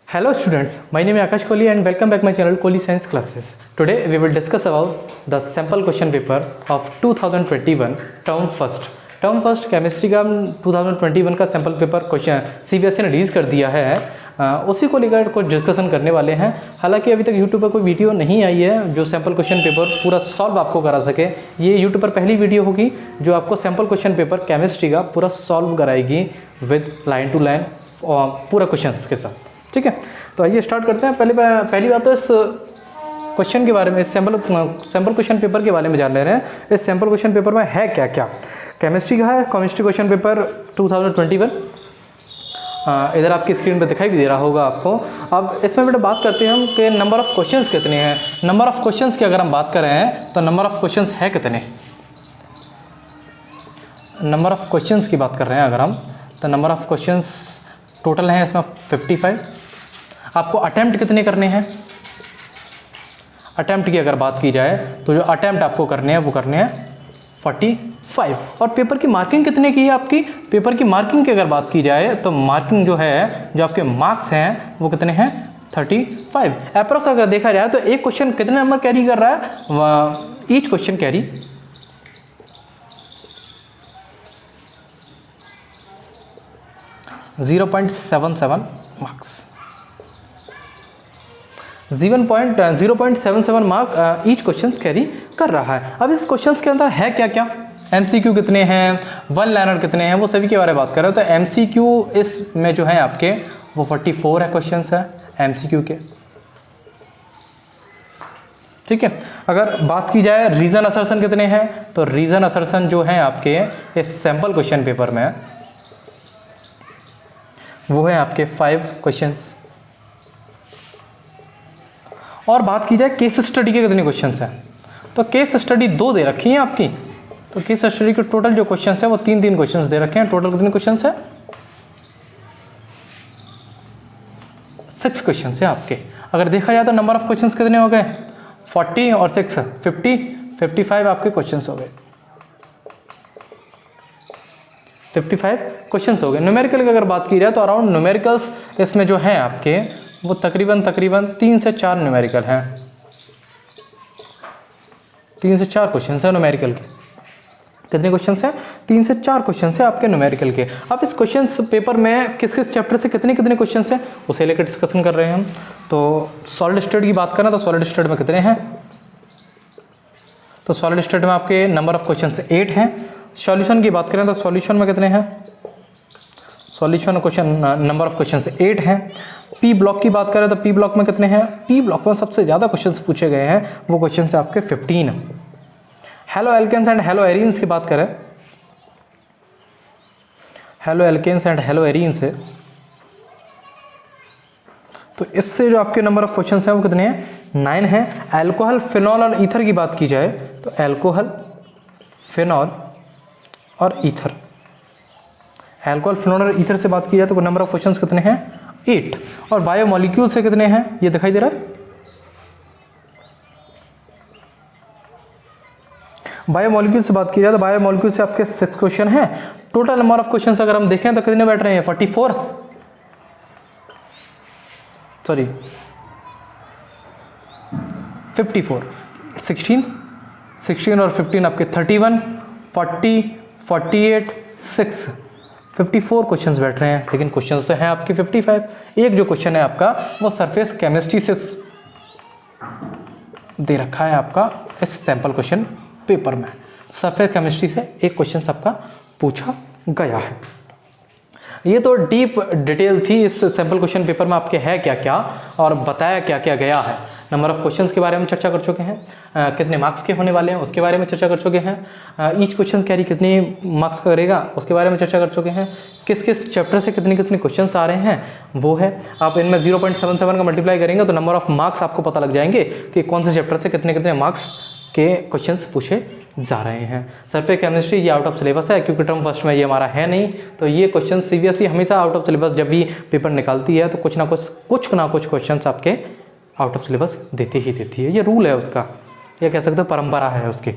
Hello students, my name is Akash Kohli and welcome back my channel Kohli Science Classes. Today we will discuss about the sample question paper of 2021 term first. Term first chemistry का 2021 का sample paper question CBSE ने release कर दिया है, उसी को लेकर कुछ डिस्कशन करने वाले हैं। हालांकि अभी तक यूट्यूब पर कोई वीडियो नहीं आई है जो सैम्पल क्वेश्चन पेपर पूरा सॉल्व आपको करा सके। ये यूट्यूब पर पहली वीडियो होगी जो आपको सैम्पल क्वेश्चन पेपर केमिस्ट्री का पूरा सॉल्व कराएगी विद लाइन टू लाइन पूरा क्वेश्चन के साथ। ठीक है, तो आइए स्टार्ट करते हैं। पहली बात तो इस क्वेश्चन के बारे में, इस सैम्पल क्वेश्चन पेपर के बारे में जान ले रहे हैं। इस सैम्पल क्वेश्चन पेपर में है क्या क्या। केमिस्ट्री का है, केमिस्ट्री क्वेश्चन पेपर 2021 इधर आपकी स्क्रीन पर दिखाई भी दे रहा होगा आपको। अब इसमें बेटा बात करते हैं हम कि नंबर ऑफ़ क्वेश्चंस कितने हैं। नंबर ऑफ़ क्वेश्चंस की अगर हम बात करें तो नंबर ऑफ़ क्वेश्चंस है कितने। नंबर ऑफ़ क्वेश्चंस की बात कर रहे हैं अगर हम, तो नंबर ऑफ़ क्वेश्चंस टोटल हैं इसमें 55। आपको अटैम्प्ट कितने करने हैं। अटैम्प्ट की अगर बात की जाए तो जो अटैम्प्ट आपको करने हैं वो करने हैं 45। और पेपर की मार्किंग कितने की है आपकी। पेपर की मार्किंग की अगर बात की जाए तो मार्किंग जो है, जो आपके मार्क्स हैं वो कितने हैं 35। अप्रॉक्स अगर देखा जाए तो एक क्वेश्चन कितने नंबर कैरी कर रहा है। Each question carry 0.77 marks. 0.77 mark each question carry कर रहा है। अब इस क्वेश्चन के अंदर है क्या क्या, एमसीक्यू कितने हैं, वन लाइनर कितने हैं, वो सभी के बारे में बात कर रहे हो। तो एमसीक्यू इसमें जो है आपके वो 44 है क्वेश्चन है एमसीक्यू के। ठीक है, अगर बात की जाए रीजन असर्शन कितने हैं, तो रीजन असर्शन जो है आपके इस सैम्पल क्वेश्चन पेपर में वो है आपके 5 क्वेश्चंस। और बात की जाए केस स्टडी के कितने क्वेश्चंस हैं, तो केस स्टडी 2 दे रखी है आपकी। तो केस स्टडी के टोटल जो क्वेश्चंस है वो 3 क्वेश्चंस दे रखे हैं। टोटल कितने क्वेश्चंस है 6 क्वेश्चंस है आपके। अगर देखा जाए तो नंबर ऑफ क्वेश्चंस कितने हो गए 40 और 6 55 आपके क्वेश्चंस हो गए। 55 क्वेश्चंस हो गए। न्यूमेरिकल की अगर बात की जाए तो अराउंड न्यूमेरिकल्स इसमें जो है आपके वो तकरीबन 3 से 4 न्यूमेरिकल हैं। 3 से 4 क्वेश्चंस हैं न्यूमेरिकल के। कितने क्वेश्चंस हैं 3 से 4 क्वेश्चंस हैं आपके न्यूमेरिकल के। अब इस क्वेश्चंस पेपर में किस किस चैप्टर से कितने क्वेश्चंस हैं उसे लेकर डिस्कशन कर रहे हैं हम। तो सॉलिड स्टेट की बात करें तो सॉलिड स्टेट में कितने हैं, तो सॉलिड स्टेट में आपके नंबर ऑफ क्वेश्चंस 8 हैं। सॉल्यूशन की बात करें तो सॉल्यूशन में कितने हैं, solution question number of questions 8 हैं। पी ब्लॉक की बात करें तो पी ब्लॉक में कितने हैं, पी ब्लॉक में सबसे ज़्यादा क्वेश्चंस पूछे गए हैं, वो क्वेश्चंस है आपके 15। Haloalkanes and haloarenes की बात करें, haloalkanes and haloarenes है, तो इससे जो आपके नंबर ऑफ क्वेश्चंस हैं वो कितने हैं 9 हैं। अल्कोहल, फिनॉल और ईथर की बात की जाए तो अल्कोहल, फिनॉल और ईथर, अल्कोहल, फिनॉल और ईथर से बात की जाए तो नंबर ऑफ क्वेश्चंस कितने हैं 8। और बायोमोलिक्यूल से कितने हैं, ये दिखाई दे रहा है। बायोमोलिक्यूल से बात की जाए तो बायोमोलिक्यूल से आपके 6 क्वेश्चन हैं। टोटल नंबर ऑफ क्वेश्चन अगर हम देखें तो कितने बैठ रहे हैं 44, सॉरी 54, 16 और 15 आपके 31, 40, 48, 6, 54 क्वेश्चंस बैठ रहे हैं। लेकिन क्वेश्चंस तो हैं आपके 55। एक जो क्वेश्चन है आपका वो सरफेस केमिस्ट्री से दे रखा है आपका इस सैम्पल क्वेश्चन पेपर में। सरफेस केमिस्ट्री से एक क्वेश्चन आपका पूछा गया है। ये तो डीप डिटेल थी इस सैम्पल क्वेश्चन पेपर में आपके है क्या क्या और बताया क्या क्या गया है। नंबर ऑफ क्वेश्चंस के बारे में चर्चा कर चुके हैं, कितने मार्क्स के होने वाले हैं उसके बारे में चर्चा कर चुके हैं, ईच क्वेश्चन कैरी कितने मार्क्स करेगा उसके बारे में चर्चा कर चुके हैं, किस किस चैप्टर से कितने क्वेश्चंस आ रहे हैं वो है। आप इनमें 0.77 का मल्टीप्लाई करेंगे तो नंबर ऑफ मार्क्स आपको पता लग जाएंगे कि कौन से चैप्टर से कितने मार्क्स के क्वेश्चंस पूछे जा रहे हैं। सरफेस केमिस्ट्री ये आउट ऑफ सिलेबस है क्योंकि टर्म फर्स्ट में ये हमारा है नहीं। तो ये क्वेश्चन सीबीएसई हमेशा आउट ऑफ सिलेबस जब भी पेपर निकालती है तो कुछ ना कुछ क्वेश्चंस आपके आउट ऑफ सिलेबस देती है। ये रूल है उसका, ये कह सकते हो परंपरा है उसकी,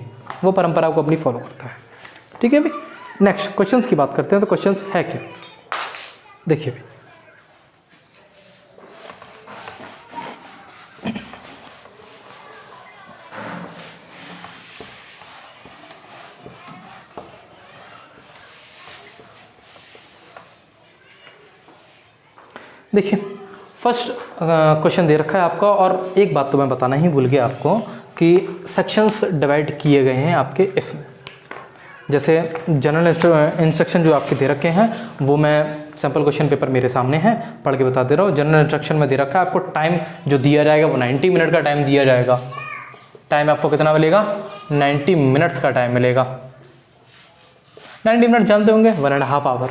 वो परंपरा को अपनी फॉलो करता है। ठीक है भाई, नेक्स्ट क्वेश्चंस की बात करते हैं। तो क्वेश्चंस है क्या, देखिए भाई देखिए फर्स्ट क्वेश्चन दे रखा है आपका, और एक बात तो मैं बताना ही भूल गया आपको कि सेक्शंस डिवाइड किए गए हैं आपके इसमें। जैसे जनरल इंस्ट्रक्शन जो आपके दे रखे हैं वो मैं सैम्पल क्वेश्चन पेपर मेरे सामने है, पढ़ के बता दे रहा हूँ। जनरल इंस्ट्रक्शन में दे रखा है आपको टाइम जो दिया जाएगा वो 90 मिनट का टाइम दिया जाएगा। टाइम आपको कितना मिलेगा? 90 मिनट्स का टाइम मिलेगा। 90 मिनट जानते होंगे, 1.5 आवर।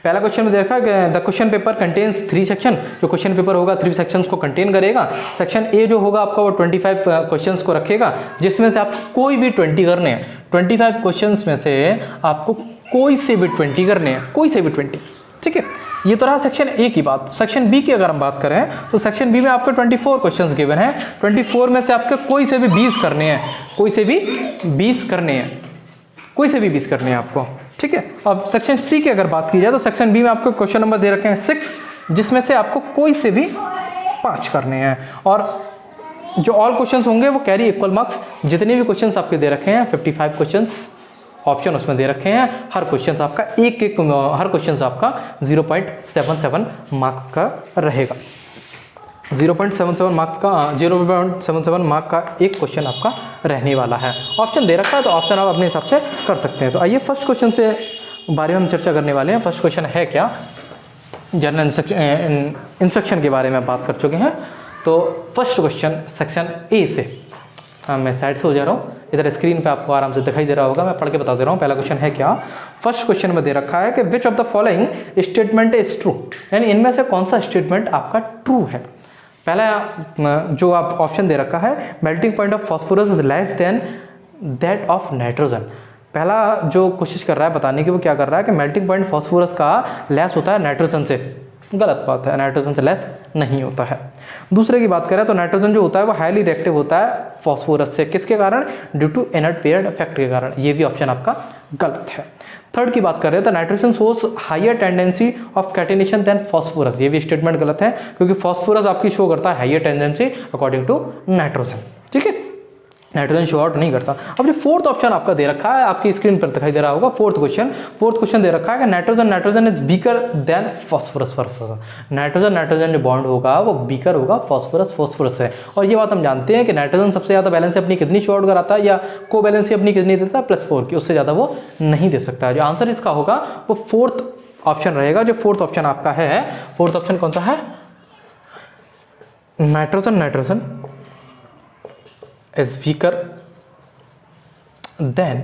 पहला क्वेश्चन में देखा कि the question paper contains 3 section. जो क्वेश्चन पेपर होगा 3 सेक्शंस को कंटेन करेगा। सेक्शन ए जो होगा आपका वो 25 क्वेश्चंस को रखेगा, जिसमें से आपको कोई भी 20 करने हैं। 25 क्वेश्चंस में से आपको कोई से भी 20 करने हैं, कोई से भी 20, ठीक है। ये तो रहा सेक्शन ए की बात। सेक्शन बी की अगर हम बात करें तो सेक्शन बी में आपको 24 क्वेश्चंस गिवन हैं। 24 में से आपके कोई से भी 20 करने हैं, कोई से भी 20 करने हैं, कोई से भी 20 करने हैं आपको, ठीक है। अब सेक्शन सी की अगर बात की जाए तो सेक्शन बी में आपको क्वेश्चन नंबर दे रखे हैं 6, जिसमें से आपको कोई से भी 5 करने हैं। और जो ऑल क्वेश्चंस होंगे वो कैरी इक्वल मार्क्स। जितने भी क्वेश्चंस आपके दे रखे हैं 55 क्वेश्चंस ऑप्शन उसमें दे रखे हैं। हर क्वेश्चन आपका हर क्वेश्चन आपका 0.77 मार्क्स का रहेगा। 0.77 मार्क का एक क्वेश्चन आपका रहने वाला है। ऑप्शन दे रखा है तो ऑप्शन आप अपने हिसाब से कर सकते हैं। तो आइए फर्स्ट क्वेश्चन से बारे में हम चर्चा करने वाले हैं। फर्स्ट क्वेश्चन है क्या? जनरल इंस्ट्रक्शन के बारे में बात कर चुके हैं। तो फर्स्ट क्वेश्चन सेक्शन ए से, मैं साइड से हो जा रहा हूँ, इधर स्क्रीन पे आपको आराम से दिखाई दे रहा होगा, मैं पढ़ के बता दे रहा हूँ। पहला क्वेश्चन है क्या? फर्स्ट क्वेश्चन में दे रखा है कि which of the following statement is true, यानी इनमें से कौन सा स्टेटमेंट आपका ट्रू है। पहला जो आप ऑप्शन दे रखा है, melting point of phosphorus is less than that of nitrogen. पहला जो कोशिश कर रहा है बताने की वो क्या कर रहा है कि मेल्टिंग पॉइंट फॉस्फोरस का लेस होता है नाइट्रोजन से। गलत बात है, नाइट्रोजन से लेस नहीं होता है। दूसरे की बात करें तो नाइट्रोजन जो होता है वो हाईली रिएक्टिव होता है फॉस्फोरस से। किसके कारण? Due to inert pair effect के कारण। ये भी ऑप्शन आपका गलत है। थर्ड की बात कर रहे हैं तो nitrogen shows higher tendency of catenation than phosphorus. ये भी स्टेटमेंट गलत है, क्योंकि फॉस्फोरस आपकी शो करता है higher tendency according to nitrogen, ठीक है। नाइट्रोजन शो आउट नहीं करता। अब जो फोर्थ ऑप्शन आपका दे रखा है, आपकी स्क्रीन पर दिखाई दे रहा होगा, फोर्थ क्वेश्चन दे रखा है कि nitrogen is weaker than phosphorus. Nitrogen जो बॉन्ड होगा वो बीकर होगा फॉस्फोरस है। और ये बात हम जानते हैं कि नाइट्रोजन सबसे ज़्यादा बैलेंस अपनी कितनी शो आउट कराता है, या को बैलेंस अपनी कितनी देता है? +4 की, उससे ज़्यादा वो नहीं दे सकता है। जो आंसर इसका होगा वो फोर्थ ऑप्शन रहेगा। जो फोर्थ ऑप्शन आपका है, फोर्थ ऑप्शन कौन सा है? Nitrogen is weaker than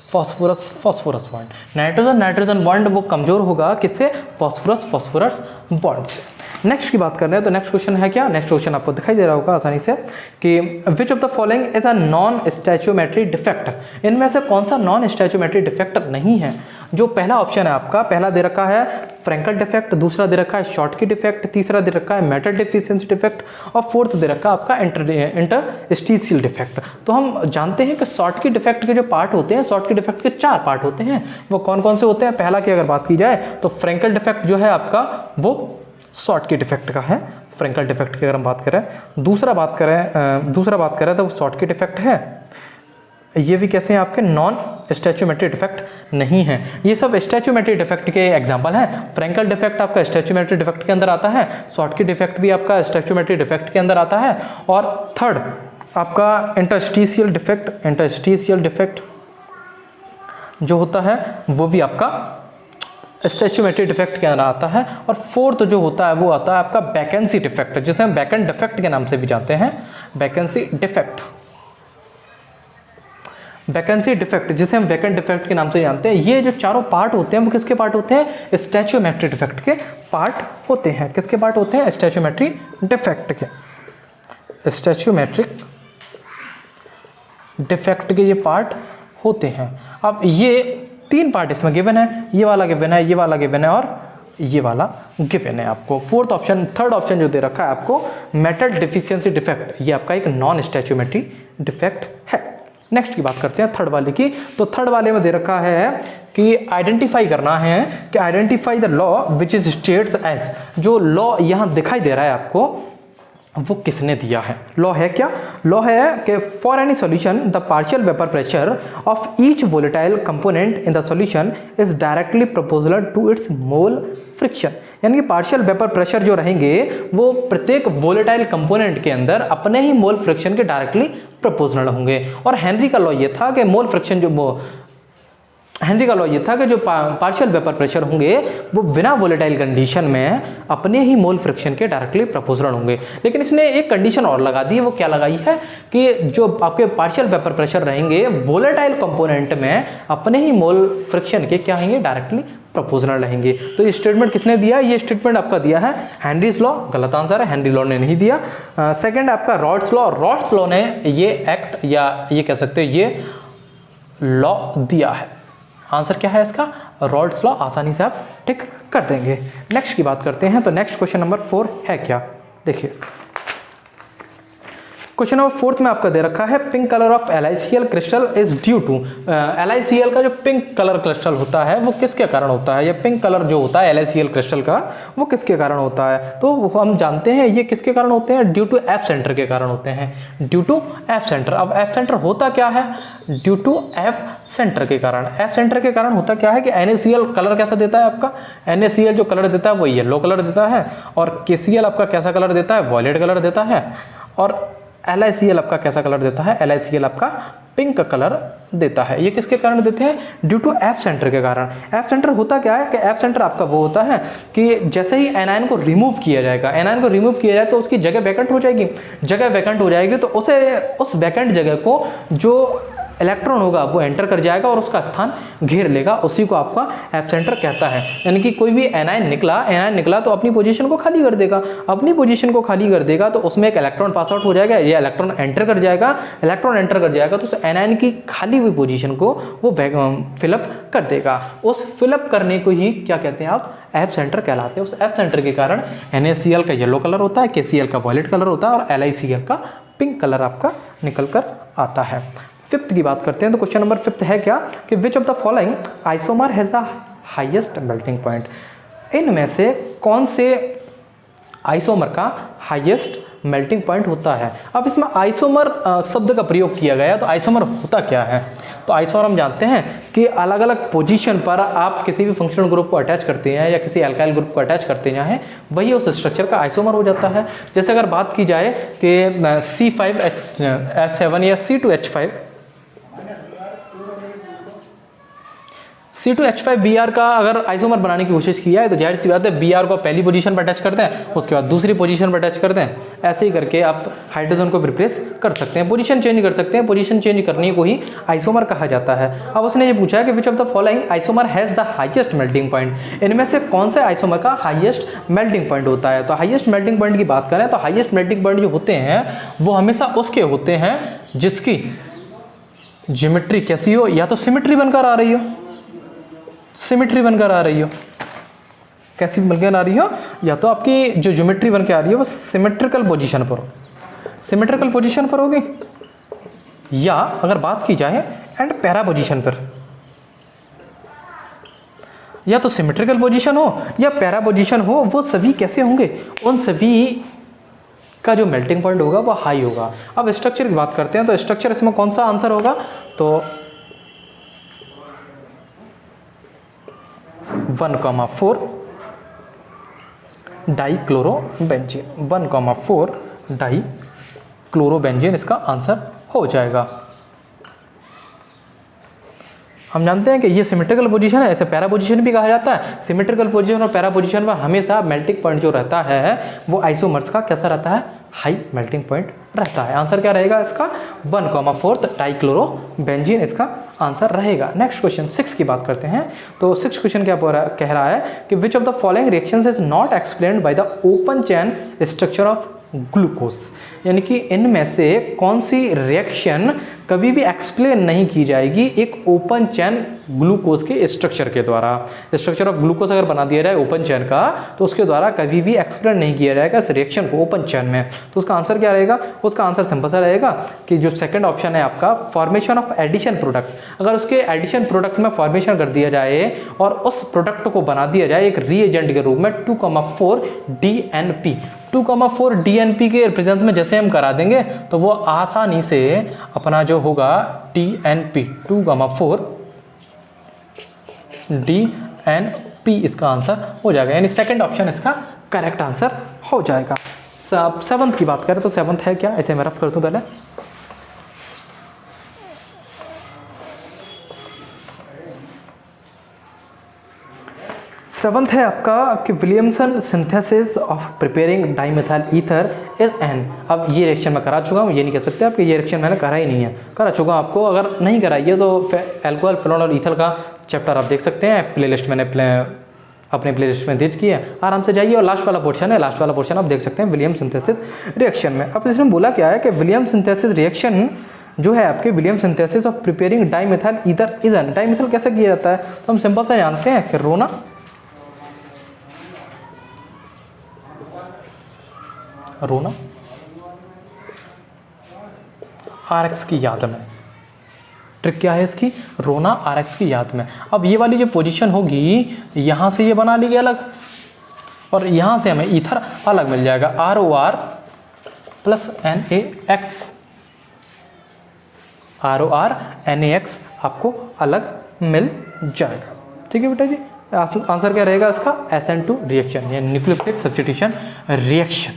phosphorus bond. Nitrogen bond वो कमजोर होगा किससे? फॉस्फोरस बॉन्ड से। नेक्स्ट की बात कर रहे हैं तो नेक्स्ट क्वेश्चन है क्या? नेक्स्ट क्वेश्चन आपको दिखाई दे रहा होगा आसानी से कि which of the following is a non stoichiometry defect. इनमें से कौन सा नॉन स्टैच्योमेट्री डिफेक्ट नहीं है? जो पहला ऑप्शन है आपका, पहला दे रखा है फ्रैंकल डिफेक्ट, दूसरा दे रखा है शॉर्टकी डिफेक्ट, तीसरा दे रखा है मेटल डिफिशिएंसी डिफेक्ट, और फोर्थ दे रखा है आपका इंटरस्टिशियल डिफेक्ट। तो हम जानते हैं कि शॉर्टकी डिफेक्ट के जो पार्ट होते हैं, शॉर्टकी डिफेक्ट के 4 पार्ट होते हैं। वो कौन कौन से होते हैं? पहला की अगर बात की जाए तो फ्रैंकल डिफेक्ट जो है आपका वो शॉर्टकी डिफेक्ट का है। फ्रैंकल डिफेक्ट की अगर हम बात करें, दूसरा बात करें तो वो शॉर्टकी डिफेक्ट है। ये भी कैसे हैं? आपके नॉन स्टैच्योमेट्री डिफेक्ट नहीं है। ये सब स्टैच्योमेट्री डिफेक्ट के एग्जांपल हैं। फ्रैंकल डिफेक्ट आपका स्टैच्योमेट्री डिफेक्ट के अंदर आता है, शॉर्टकी डिफेक्ट भी आपका स्टैच्योमेट्री डिफेक्ट के अंदर आता है, और थर्ड आपका इंटरस्टिशियल डिफेक्ट जो होता है वो भी आपका स्टैच्योमेट्री डिफेक्ट के अंदर आता है। और फोर्थ जो होता है वो आता है आपका वैकेंसी डिफेक्ट, जिसे हम वैकेंट डिफेक्ट के नाम से भी जानते हैं। वैकेंसी डिफेक्ट जिसे हम वैकेंट डिफेक्ट के नाम से जानते हैं। ये जो चारों पार्ट होते हैं वो किसके पार्ट होते हैं? स्टैच्योमेट्री डिफेक्ट के पार्ट होते हैं। किसके पार्ट होते हैं? स्टैच्योमेट्री डिफेक्ट के। स्टैच्योमेट्रिक डिफेक्ट के ये पार्ट होते हैं। अब ये 3 पार्ट इसमें गिवन है, ये वाला गिवन है, ये वाला गिवन है, और ये वाला गिवन है आपको। थर्ड ऑप्शन जो दे रखा है आपको मेटल डिफिशिएंसी डिफेक्ट, ये आपका एक नॉन स्टैच्योमेट्री डिफेक्ट है। नेक्स्ट की बात करते हैं थर्ड वाले की। तो थर्ड वाले में दे रखा है कि आइडेंटिफाई करना है कि identify the law which is states as. जो लॉ यहाँ दिखाई दे रहा है आपको वो किसने दिया है। लॉ है क्या, लॉ है कि for any solution the partial vapour pressure of each volatile component in the solution is directly proportional to its mole fraction. यानी कि पार्शियल वेपर प्रेशर जो रहेंगे वो प्रत्येक वोलेटाइल कंपोनेंट के अंदर अपने ही मोल फ्रिक्शन के डायरेक्टली प्रोपोर्शनल होंगे। और हेनरी का लॉ ये था कि मोल फ्रिक्शन हेनरी का लॉ ये था कि जो पार्शियल वेपर प्रेशर होंगे वो बिना वोलेटाइल कंडीशन में अपने ही मोल फ्रिक्शन के डायरेक्टली प्रोपोर्शनल होंगे। लेकिन इसने एक कंडीशन और लगा दी है, वो क्या लगाई है कि जो आपके पार्शियल वेपर प्रेशर रहेंगे वोलेटाइल कंपोनेंट में अपने ही मोल फ्रिक्शन के क्या होंगे, डायरेक्टली प्रोपोर्शनल रहेंगे। तो ये स्टेटमेंट किसने दिया, ये स्टेटमेंट आपका दिया है हेनरीज लॉ, गलत आंसर है, हेनरी लॉ ने नहीं दिया। सेकंड आपका रॉड्स लॉ, रॉड्स लॉ ने ये एक्ट या ये कह सकते हो ये लॉ दिया है। आंसर क्या है इसका, रॉड्स लॉ, आसानी से आप टिक कर देंगे। नेक्स्ट की बात करते हैं, तो नेक्स्ट क्वेश्चन नंबर 4 है क्या, देखिए क्वेश्चन नंबर 4 में आपका दे रखा है pink colour of LiCl crystal is due to. LiCl का जो पिंक कलर क्रिस्टल होता है वो किसके कारण होता है, या पिंक कलर जो होता है LiCl क्रिस्टल का वो किसके कारण होता है। तो हम जानते हैं ये किसके कारण होते हैं, ड्यू टू एफ सेंटर के कारण होते हैं, ड्यू टू एफ सेंटर। अब एफ सेंटर होता क्या है, ड्यू टू एफ सेंटर के कारण। एफ सेंटर के कारण होता क्या है कि NaCl कलर कैसा देता है आपका, NaCl जो कलर देता है वो येलो कलर देता है, और KCl आपका कैसा कलर देता है, वॉयलेट कलर देता है, और LiCl आपका कैसा कलर देता है, LiCl आपका पिंक कलर देता है। ये किसके कारण देते हैं, ड्यू टू एफ सेंटर के कारण। एफ सेंटर होता क्या है कि एफ सेंटर आपका वो होता है कि जैसे ही एनायन को रिमूव किया जाएगा, एनायन को रिमूव किया जाए तो उसकी जगह वैकेंट हो जाएगी, जगह वैकेंट हो जाएगी तो उस वैकेंट जगह को जो इलेक्ट्रॉन होगा वो एंटर कर जाएगा और उसका स्थान घेर लेगा, उसी को आपका एफ सेंटर कहता है। यानी कि कोई भी एनायन निकला तो अपनी पोजीशन को खाली कर देगा, अपनी पोजीशन को खाली कर देगा तो उसमें एक इलेक्ट्रॉन पास आउट हो जाएगा, ये इलेक्ट्रॉन एंटर कर जाएगा, इलेक्ट्रॉन एंटर कर जाएगा तो उस एनायन की खाली हुई पोजीशन को वो फिलअप कर देगा। उस फिलअप करने को ही क्या कहते हैं आप, एफ सेंटर कहलाते हैं। उस एफ सेंटर के कारण NaCl का येलो कलर होता है, KCl का वॉयलेट कलर होता है, और LiCl का पिंक कलर आपका निकल कर आता है। फिफ्थ की बात करते हैं, तो क्वेश्चन नंबर 5 है क्या कि which of the following isomer has the highest melting point. इनमें से कौन से आइसोमर का हाईएस्ट मेल्टिंग पॉइंट होता है। अब इसमें आइसोमर शब्द का प्रयोग किया गया, तो आइसोमर होता क्या है, तो आइसोमर हम जानते हैं कि अलग अलग पोजीशन पर आप किसी भी फंक्शनल ग्रुप को अटैच करते हैं या किसी एल्काइल ग्रुप को अटैच करते हैं, वही उस स्ट्रक्चर का आइसोमर हो जाता है। जैसे अगर बात की जाए कि C5H7 या C2H5Br का अगर आइसोमर बनाने की कोशिश किया है तो जाहिर सी बात है Br को पहली पोजीशन पर अटैच करते हैं, उसके बाद दूसरी पोजीशन पर अटैच करते हैं, ऐसे ही करके आप हाइड्रोजन को रिप्लेस कर सकते हैं, पोजीशन चेंज कर सकते हैं। पोजीशन चेंज करने को ही आइसोमर कहा जाता है। अब उसने ये पूछा है कि which of the following isomer has the highest melting point. इनमें से कौन से आइसोमर का हाईएस्ट मेल्टिंग पॉइंट होता है। तो हाईएस्ट मेल्टिंग पॉइंट की बात करें तो हाईएस्ट मेल्टिंग पॉइंट जो होते हैं वो हमेशा उसके होते हैं जिसकी ज्योमेट्री कैसी हो, या तो सिमेट्री बनकर आ रही हो, सिमेट्री बनकर आ रही हो, कैसी बनकर आ रही हो, या तो आपकी जो ज्योमेट्री बनकर आ रही है वो सिमेट्रिकल पोजीशन पर हो, सिमेट्रिकल पोजीशन पर होगी, या अगर बात की जाए एंड पैरा पोजीशन पर, या तो सिमेट्रिकल पोजीशन हो या पैरा पोजीशन हो, वो सभी कैसे होंगे, उन सभी का जो मेल्टिंग पॉइंट होगा वो हाई होगा। अब स्ट्रक्चर की बात करते हैं, तो स्ट्रक्चर इसमें कौन सा आंसर होगा, तो 1,4 डाइक्लोरोबेंजीन, 1,4 डाइक्लोरोबेंजीन इसका आंसर हो जाएगा। हम जानते हैं कि ये सिमेट्रिकल पोजीशन है, ऐसे पैरा पोजीशन भी कहा जाता है। सिमेट्रिकल पोजीशन और पैरा पोजीशन में हमेशा मेल्टिंग पॉइंट जो रहता है वो आइसोमर्स का कैसा रहता है, हाई मेल्टिंग पॉइंट रहता है। आंसर क्या रहेगा इसका, 1,4 डाइक्लोरोबेंजीन इसका आंसर रहेगा। नेक्स्ट क्वेश्चन 6 की बात करते हैं, तो 6 क्वेश्चन क्या कह रहा है कि which of the following reactions is not explained by the open chain structure of glucose. यानी कि इनमें से कौन सी रिएक्शन कभी भी एक्सप्लेन नहीं की जाएगी एक ओपन चेन ग्लूकोज के स्ट्रक्चर के द्वारा। स्ट्रक्चर ऑफ ग्लूकोज अगर बना दिया जाए ओपन चेन का तो उसके द्वारा कभी भी एक्सप्लेन नहीं किया जाएगा इस रिएक्शन को ओपन चेन में। तो उसका आंसर क्या रहेगा, उसका आंसर सिंपल सा रहेगा कि जो सेकंड ऑप्शन है आपका फॉर्मेशन ऑफ एडिशन प्रोडक्ट। अगर उसके एडिशन प्रोडक्ट में फॉर्मेशन कर दिया जाए और उस प्रोडक्ट को बना दिया जाए एक रीएजेंट के रूप में 2,4 DNP 2,4 DNP के प्रेजेंस में जैसे हम करा देंगे तो वो आसानी से अपना जो होगा DNP 2,4 DNP इसका आंसर हो जाएगा, यानी सेकंड ऑप्शन इसका करेक्ट आंसर हो जाएगा। सेवंथ की बात करें तो सेवंथ है क्या, ऐसे मैं रफ कर दूं पहले। सेवंथ है आपका कि Williamson synthesis of preparing dimethyl ether is an. अब ये रिएक्शन मैं करा चुका हूँ, ये नहीं कह सकते आप कि ये रिएक्शन मैंने करा ही नहीं है, करा चुका हूँ आपको। अगर नहीं कराइए तो एल्कोहल, फिनोल और ईथर का चैप्टर आप देख सकते हैं, प्लेलिस्ट मैंने अपने प्लेलिस्ट में दे की है, आराम से जाइए। और लास्ट वाला पोर्शन है, लास्ट वाला पोर्शन आप देख सकते हैं विलियम सिंथेसिस रिएक्शन में। अब इसमें बोला क्या है कि विलियम सिंथेसिस रिएक्शन जो है आपके William synthesis of preparing dimethyl ether is an. Dimethyl कैसे किया जाता है, तो हम सिंपल से जानते हैं कि रोना RX की याद में, ट्रिक क्या है इसकी, रोना RX की याद में। अब ये वाली जो पोजीशन होगी, यहाँ से ये बना ली गई अलग और यहाँ से हमें ईथर अलग मिल जाएगा, ROR plus NaX, ROR NaX आपको अलग मिल जाएगा। ठीक है बेटा जी, आंसर क्या रहेगा इसका, SN2 रिएक्शन, यानी न्यूक्लियोफिलिक सब्स्टिट्यूशन रिएक्शन।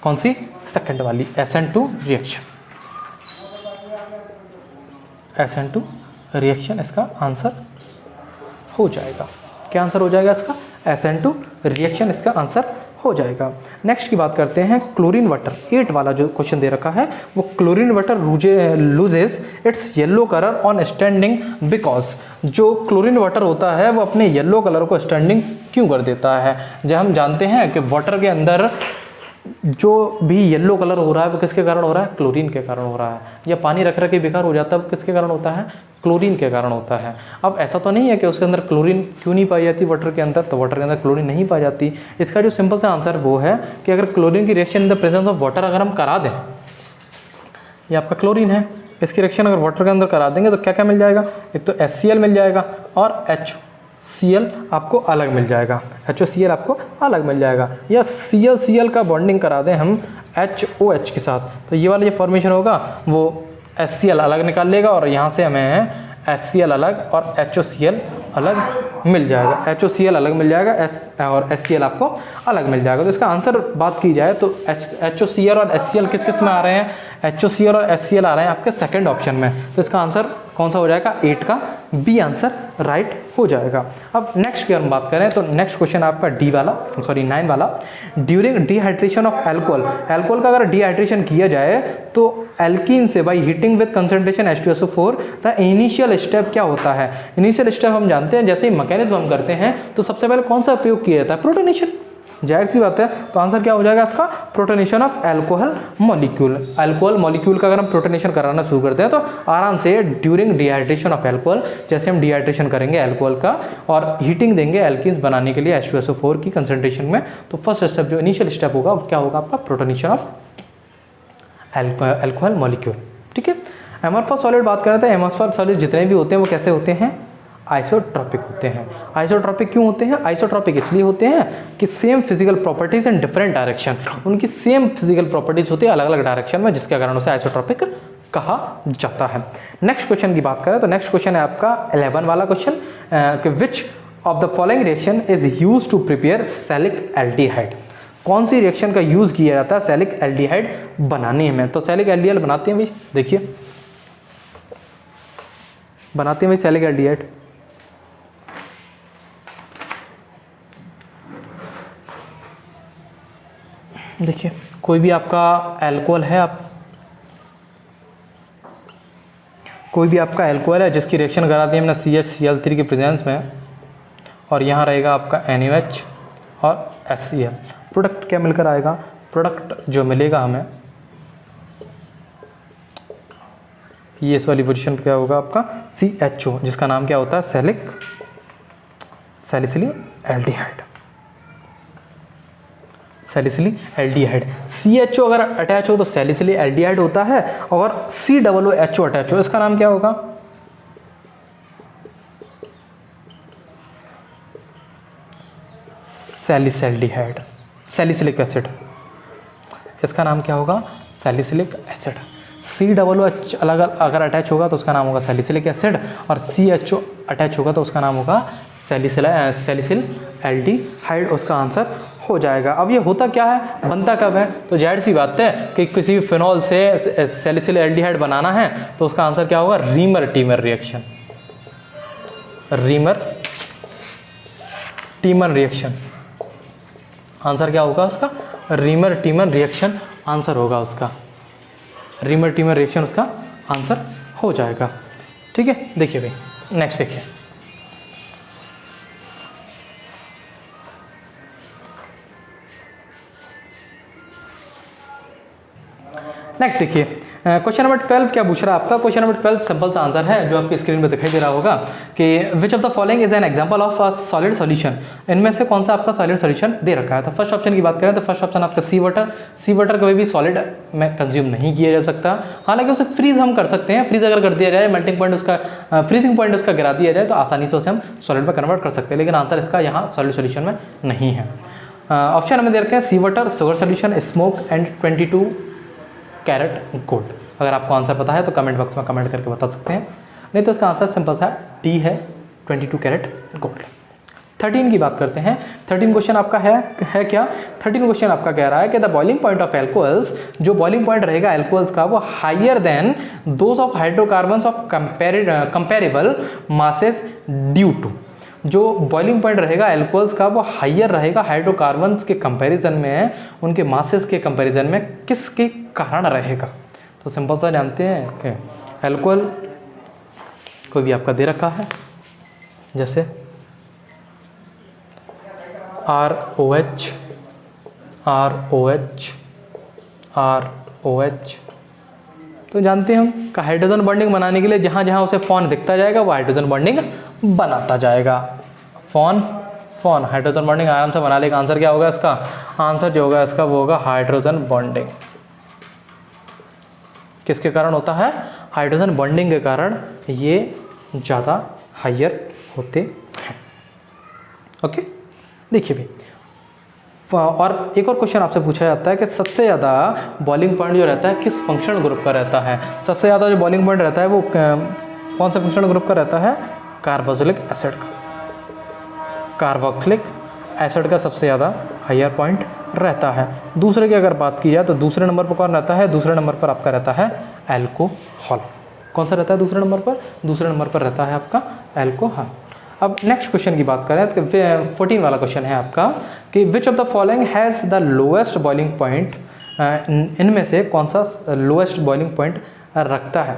कौन सी, सेकंड वाली SN2 रिएक्शन। SN2 रिएक्शन इसका आंसर हो जाएगा। क्या आंसर हो जाएगा इसका, SN2 रिएक्शन इसका आंसर हो जाएगा। नेक्स्ट की बात करते हैं क्लोरीन वाटर, 8 वाला जो क्वेश्चन दे रखा है वो chlorine water loses it's yellow colour on standing because. जो क्लोरीन वाटर होता है वो अपने येलो कलर को स्टैंडिंग क्यों कर देता है। जब हम जानते हैं कि वाटर के अंदर जो भी येलो कलर हो रहा है वो किसके कारण हो रहा है, क्लोरीन के कारण हो रहा है। या पानी रख के बेकार हो जाता है वो किसके कारण होता है, क्लोरीन के कारण होता है। अब ऐसा तो नहीं है कि उसके अंदर क्लोरीन क्यों नहीं पाई जाती वाटर के अंदर, तो वाटर के अंदर क्लोरीन नहीं पाई जाती। इसका जो सिंपल सा आंसर वो है कि अगर क्लोरीन की reaction in the presence of water अगर हम करा दें, ये आपका क्लोरीन है, इसकी रिएक्शन अगर वाटर के अंदर करा देंगे तो क्या क्या मिल जाएगा, एक तो HCl मिल जाएगा और HCl आपको अलग मिल जाएगा, HCl आपको अलग मिल जाएगा। या Cl का बॉन्डिंग करा दें हम HOH के साथ, तो ये वाला जो फॉर्मेशन होगा वो HCl अलग निकाल लेगा और यहाँ से हमें HCl अलग और HOCl अलग मिल जाएगा, HOCl अलग मिल जाएगा और HCl आपको अलग मिल जाएगा। तो इसका आंसर बात की जाए तो HOCl और HCl किस किस में आ रहे हैं, HOCl और HCl आ रहे हैं आपके सेकंड ऑप्शन में। तो इसका आंसर कौन सा हो जाएगा, 8 का बी आंसर राइट हो जाएगा। अब नेक्स्ट की हम बात करें तो नेक्स्ट क्वेश्चन आपका 9 वाला, during dehydration of alcohol. Alcohol का अगर डिहाइड्रेशन किया जाए तो एल्कीन से by heating with concentration H2SO4 the initial step क्या होता है। इनिशियल स्टेप हम जानते हैं, जैसे ही मैकेनिज्म हम करते हैं तो सबसे पहले कौन सा उपयोग किया जाता है, प्रोटोनेशन, जाहिर सी बात है। तो आंसर क्या हो जाएगा इसका, protonation of alcohol molecule. Alcohol molecule का अगर हम प्रोटोनेशन कराना शुरू करते हैं तो आराम से ड्यूरिंग डिहाइड्रेशन ऑफ एल्कोहल, जैसे हम डिहाइड्रेशन करेंगे एल्कोहल का और हीटिंग देंगे एल्कीन्स बनाने के लिए H2SO4 की कंसंट्रेशन में, तो फर्स्ट स्टेप जो इनिशियल स्टेप होगा क्या होगा आपका, प्रोटोनेशन ऑफ एल्कोहल मॉलिक्यूल। ठीक है, एमोर्फस सॉलिड बात करें तो एमोर्फस सॉलिड जितने भी होते हैं वो कैसे होते हैं, आइसोट्रॉपिक होते हैं। आइसोट्रॉपिक क्यों होते हैं, आइसोट्रॉपिक इसलिए होते हैं कि same physical properties in different direction, उनकी सेम फिजिकल प्रॉपर्टीज होती है अलग अलग डायरेक्शन में, जिसके कारण उसे आइसोट्रॉपिक कहा जाता है। नेक्स्ट क्वेश्चन की बात करें तो नेक्स्ट क्वेश्चन है आपका 11 वाला क्वेश्चन कि which of the following reaction is use to prepare salicylaldehyde. कौन सी रिएक्शन का यूज किया जाता है सैलिक एल्डिहाइड बनाने में। तो सैलिक एल्डिहाइड बनाते हैं भाई, देखिए बनाते हैं भाई सैलिक एल्डिहाइड। देखिए कोई भी आपका एल्कोहल है, आप कोई भी आपका एल्कोहल है जिसकी रिएक्शन करा दी हमने CHCl3 के प्रेजेंस में, और यहाँ रहेगा आपका NaOH और HCl। प्रोडक्ट क्या मिलकर आएगा, प्रोडक्ट जो मिलेगा हमें ये इस वाली पोजीशन पे क्या होगा आपका CHO, जिसका नाम क्या होता है salicylic aldehyde. Salicylic aldehyde, CHO अगर अटैच हो तो सैलिसिलिक एल्डिहाइड होता है, और COOH अटैच हो इसका नाम क्या होगा, सैलिसल्डिहाइड, सैलिसिलिक एसिड। इसका नाम क्या होगा? Salicylic acid. COOH अलग अगर अटैच होगा तो उसका नाम होगा सैलिसिलिक एसिड, और CHO अटैच होगा तो उसका नाम होगा सैलिसिल एल्डिहाइड, उसका आंसर हो जाएगा। अब ये होता क्या है, बनता कब है? तो जाहिर सी बात है कि किसी भी फिनॉल से सैलिसिल एल्डिहाइड बनाना है तो उसका आंसर क्या होगा? Reamer teamer reaction. Reamer teamer reaction answer क्या होगा उसका? रीमर टीमर रिएक्शन आंसर होगा उसका। रीमर टीमर रिएक्शन उसका आंसर हो जाएगा। ठीक है, देखिए भाई नेक्स्ट देखिए। नेक्स्ट देखिए, क्वेश्चन नंबर 12 क्या पूछ रहा है आपका? क्वेश्चन नंबर 12 सिंपल सा आंसर है जो आपकी स्क्रीन पे दिखाई दे रहा होगा कि which of the following is an example of a solid solution. इनमें से कौन सा आपका सॉलिड सॉल्यूशन दे रखा है? तो फर्स्ट ऑप्शन की बात करें तो फर्स्ट ऑप्शन आपका सी वाटर। सी वाटर कभी भी सॉलिड में कंज्यूम नहीं किया जा सकता, हालांकि उसे फ्रीज हम कर सकते हैं। फ्रीज अगर कर दिया जाए, मेल्टिंग पॉइंट उसका, फ्रीजिंग पॉइंट उसका गिरा दिया जाए तो आसानी से उसे हम सॉलिड में कन्वर्ट कर सकते हैं, लेकिन आंसर इसका यहाँ सॉलिड सॉल्यूशन में नहीं है। ऑप्शन हमें दे रखे हैं sea water, sugar solution, smoke and 22 carat gold. अगर आपको आंसर पता है तो कमेंट बॉक्स में कमेंट करके बता सकते हैं, नहीं तो इसका आंसर सिंपल सा डी है, 22 कैरेट गोल्ड। 13 की बात करते हैं। 13 क्वेश्चन आपका है क्या? 13 क्वेश्चन आपका कह रहा है कि the boiling point of alcohols, जो बॉइलिंग पॉइंट रहेगा एल्कोहल्स का वो higher than those of hydrocarbons of comparable masses due to. जो बॉइलिंग पॉइंट रहेगा एल्कोहल्स का वो हायर रहेगा हाइड्रोकार्बन्स के कंपैरिजन में, उनके मासेस के कंपैरिजन में किसके कारण रहेगा? तो सिंपल सा जानते हैं कि एल्कोहल कोई भी आपका दे रखा है, जैसे ROH, तो जानते हैं हम कि हाइड्रोजन बॉन्डिंग बनाने के लिए जहाँ जहाँ उसे फॉन दिखता जाएगा वो हाइड्रोजन बॉन्डिंग बनाता जाएगा। फॉन हाइड्रोजन बॉन्डिंग आराम से बना लेगा। आंसर क्या होगा इसका? आंसर जो होगा इसका वो होगा हाइड्रोजन बॉन्डिंग। किसके कारण होता है? हाइड्रोजन बॉन्डिंग के कारण ये ज़्यादा हायर होते हैं। ओके, देखिए भाई, और एक और क्वेश्चन आपसे पूछा जाता है कि सबसे ज़्यादा बॉइलिंग पॉइंट जो रहता है किस फंक्शनल ग्रुप का रहता है? सबसे ज़्यादा जो बॉइलिंग पॉइंट रहता है वो कौन सा फंक्शनल ग्रुप का रहता है? कार्बोक्सिलिक एसिड का। कार्बोक्सिलिक एसिड का सबसे ज़्यादा हायर पॉइंट रहता है। दूसरे की अगर बात की जाए तो दूसरे नंबर पर कौन रहता है? दूसरे नंबर पर आपका रहता है एल्कोहल। कौन सा रहता है दूसरे नंबर पर? दूसरे नंबर पर रहता है आपका एल्कोहल। अब नेक्स्ट क्वेश्चन की बात करें तो 14 वाला क्वेश्चन है आपका कि which of the following has the lowest boiling point. इनमें से कौन सा लोएस्ट बॉइलिंग पॉइंट रखता है?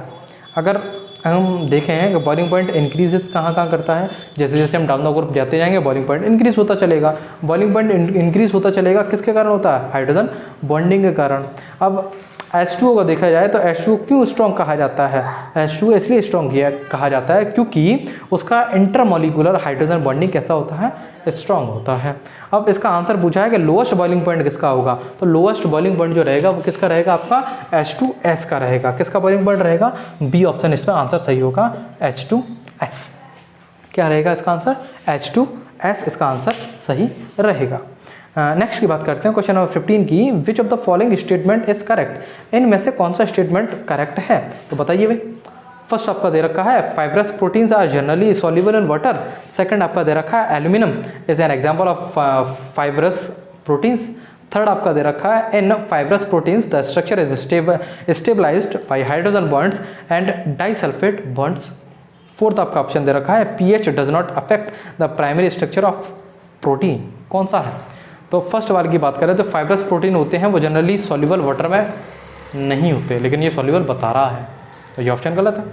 अगर हम देखें कि बॉइलिंग पॉइंट इंक्रीज कहाँ करता है, जैसे जैसे हम डाउन द ग्रुप जाते जाएंगे बॉइलिंग पॉइंट इंक्रीज होता चलेगा। बॉइलिंग पॉइंट इंक्रीज होता चलेगा किसके कारण होता है? हाइड्रोजन बॉन्डिंग के कारण। अब H2O को देखा जाए तो H2O क्यों स्ट्रॉन्ग कहा जाता है? H2O इसलिए स्ट्रॉन्ग कहा जाता है क्योंकि उसका इंटरमॉलिक्यूलर हाइड्रोजन बॉन्डिंग कैसा होता है? स्ट्रॉन्ग होता है। अब इसका आंसर पूछा है कि लोएस्ट बॉइलिंग पॉइंट किसका होगा, तो लोएस्ट बॉइलिंग पॉइंट जो रहेगा वो किसका रहेगा? आपका H2S का रहेगा। किसका बॉइलिंग पॉइंट रहेगा? बी ऑप्शन इसमें आंसर सही होगा, H2S। क्या रहेगा इसका आंसर? H2S इसका आंसर सही रहेगा। नेक्स्ट की बात करते हैं क्वेश्चन नंबर 15 की। विच of the following statement is correct. इनमें से कौन सा स्टेटमेंट करेक्ट है? तो बताइए भाई। फर्स्ट आपका दे रखा है fibrous proteins are generally soluble in water. Second आपका दे रखा है aluminium is an example of fibrous proteins. Third आपका दे रखा है in fibrous proteins the structure is stabilised by hydrogen bonds and disulphate bonds. Fourth आपका ऑप्शन दे रखा है pH does not affect the primary structure of protein. कौन सा है? तो फर्स्ट वाले की बात करें तो फाइब्रस प्रोटीन होते हैं वो जनरली सॉल्युबल वाटर में नहीं होते, लेकिन ये सॉल्युबल बता रहा है तो ये ऑप्शन गलत है।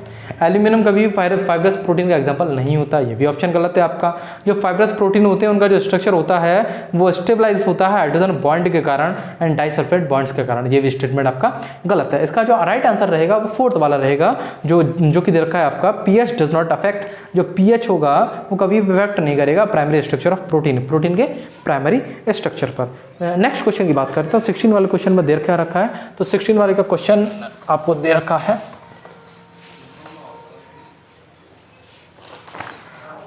एल्यूमिनियम कभी फाइब्रस प्रोटीन का एग्जांपल नहीं होता, ये भी ऑप्शन गलत है आपका। जो फाइब्रस प्रोटीन होते हैं उनका जो स्ट्रक्चर होता है वो स्टेबलाइज होता है हाइड्रोजन बॉन्ड के कारण एंड डाइसल्फेट बॉन्ड्स के कारण, ये भी स्टेटमेंट आपका गलत है। इसका जो राइट आंसर रहेगा वो फोर्थ वाला रहेगा जो कि दे रखा है आपका pH डज नॉट अफेक्ट। जो pH होगा वो कभी इफेक्ट नहीं करेगा प्राइमरी स्ट्रक्चर ऑफ प्रोटीन के प्राइमरी स्ट्रक्चर पर। नेक्स्ट क्वेश्चन की बात करते हैं। 16 वाले क्वेश्चन में दे रखा है तो 16 वाले का क्वेश्चन आपको दे रखा है।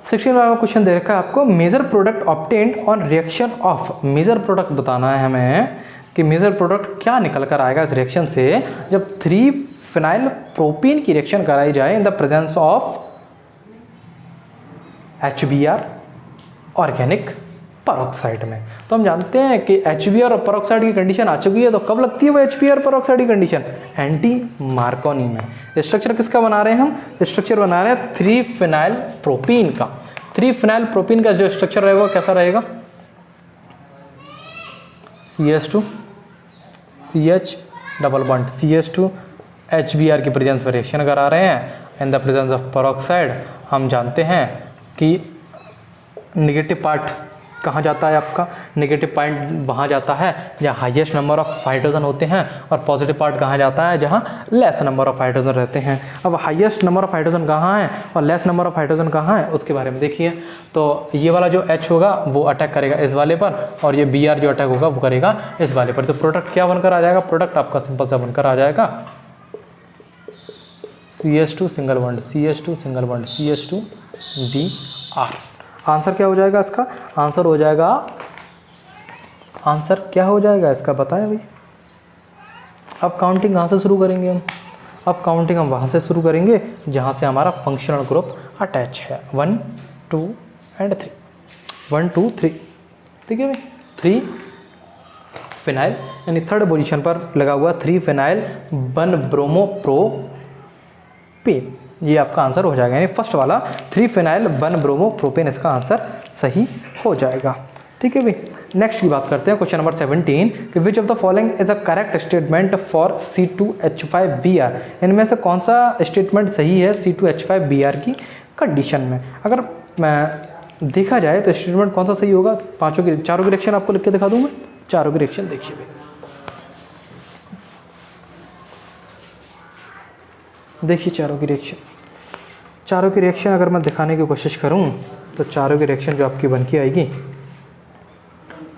16 वाला क्वेश्चन दे रखा है आपको major product obtained on reaction of. Major product बताना है हमें कि मेजर प्रोडक्ट क्या निकल कर आएगा इस रिएक्शन से जब 3 फिनाइल प्रोपीन की रिएक्शन कराई जाए इन the presence of HBr organic peroxide में। तो हम जानते हैं कि HBr और परऑक्साइड की कंडीशन आ चुकी है, तो कब लगती है वो HBr परऑक्साइड की कंडीशन? एंटी मार्कोनी में। स्ट्रक्चर किसका बना रहे हैं हम? स्ट्रक्चर बना रहे हैं 3 फिनाइल प्रोपीन का। 3 फिनाइल प्रोपीन का जो स्ट्रक्चर रहेगा वो कैसा रहेगा? CH2 CH double bond CH2 HBr की प्रेजेंस में रिएक्शन करा रहे हैं इन द प्रेजेंस ऑफ परऑक्साइड। हम जानते हैं कि नेगेटिव पार्ट कहाँ जाता है आपका? नेगेटिव पॉइंट वहाँ जाता है जहाँ हाईएस्ट नंबर ऑफ हाइड्रोजन होते हैं, और पॉजिटिव पार्ट कहाँ जाता है? जहाँ लेस नंबर ऑफ हाइड्रोजन रहते हैं। अब हाईएस्ट नंबर ऑफ हाइड्रोजन कहाँ है और लेस नंबर ऑफ हाइड्रोजन कहाँ है उसके बारे में देखिए। तो ये वाला जो H होगा वो अटैक करेगा इस वाले पर, और ये Br जो अटैक होगा वो करेगा इस वाले पर। तो प्रोडक्ट क्या बनकर आ जाएगा? प्रोडक्ट आपका सिंपल सा बनकर आ जाएगा CH2 single bond CH2 single bond CH2 Br। Answer क्या हो जाएगा इसका? आंसर हो जाएगा, आंसर क्या हो जाएगा इसका बताएं भाई। अब काउंटिंग कहाँ से शुरू करेंगे हम? अब काउंटिंग हम वहाँ से शुरू करेंगे जहाँ से हमारा फंक्शनल ग्रुप अटैच है। 1 2 एंड 3, 1 2 3, ठीक है भाई। 3 फिनाइल यानी थर्ड पोजीशन पर लगा हुआ 3 फिनाइल 1 ब्रोमो प्रोपेन, ये आपका आंसर हो जाएगा। यानी फर्स्ट वाला 3 फिनाइल 1 ब्रोमो प्रोपेन इसका आंसर सही हो जाएगा, ठीक है भाई। नेक्स्ट की बात करते हैं क्वेश्चन नंबर 17 कि which of the following is a correct statement for C2H5Br। इनमें से कौन सा स्टेटमेंट सही है C2H5Br की कंडीशन में? अगर मैं देखा जाए तो स्टेटमेंट कौन सा सही होगा? चारों की रिएक्शन आपको लिख के दिखा दूंगा। चारों की रिएक्शन देखिए भाई, देखिए चारों की रिएक्शन। चारों की रिएक्शन अगर मैं दिखाने की कोशिश करूं तो चारों की रिएक्शन जो आपकी बन के आएगी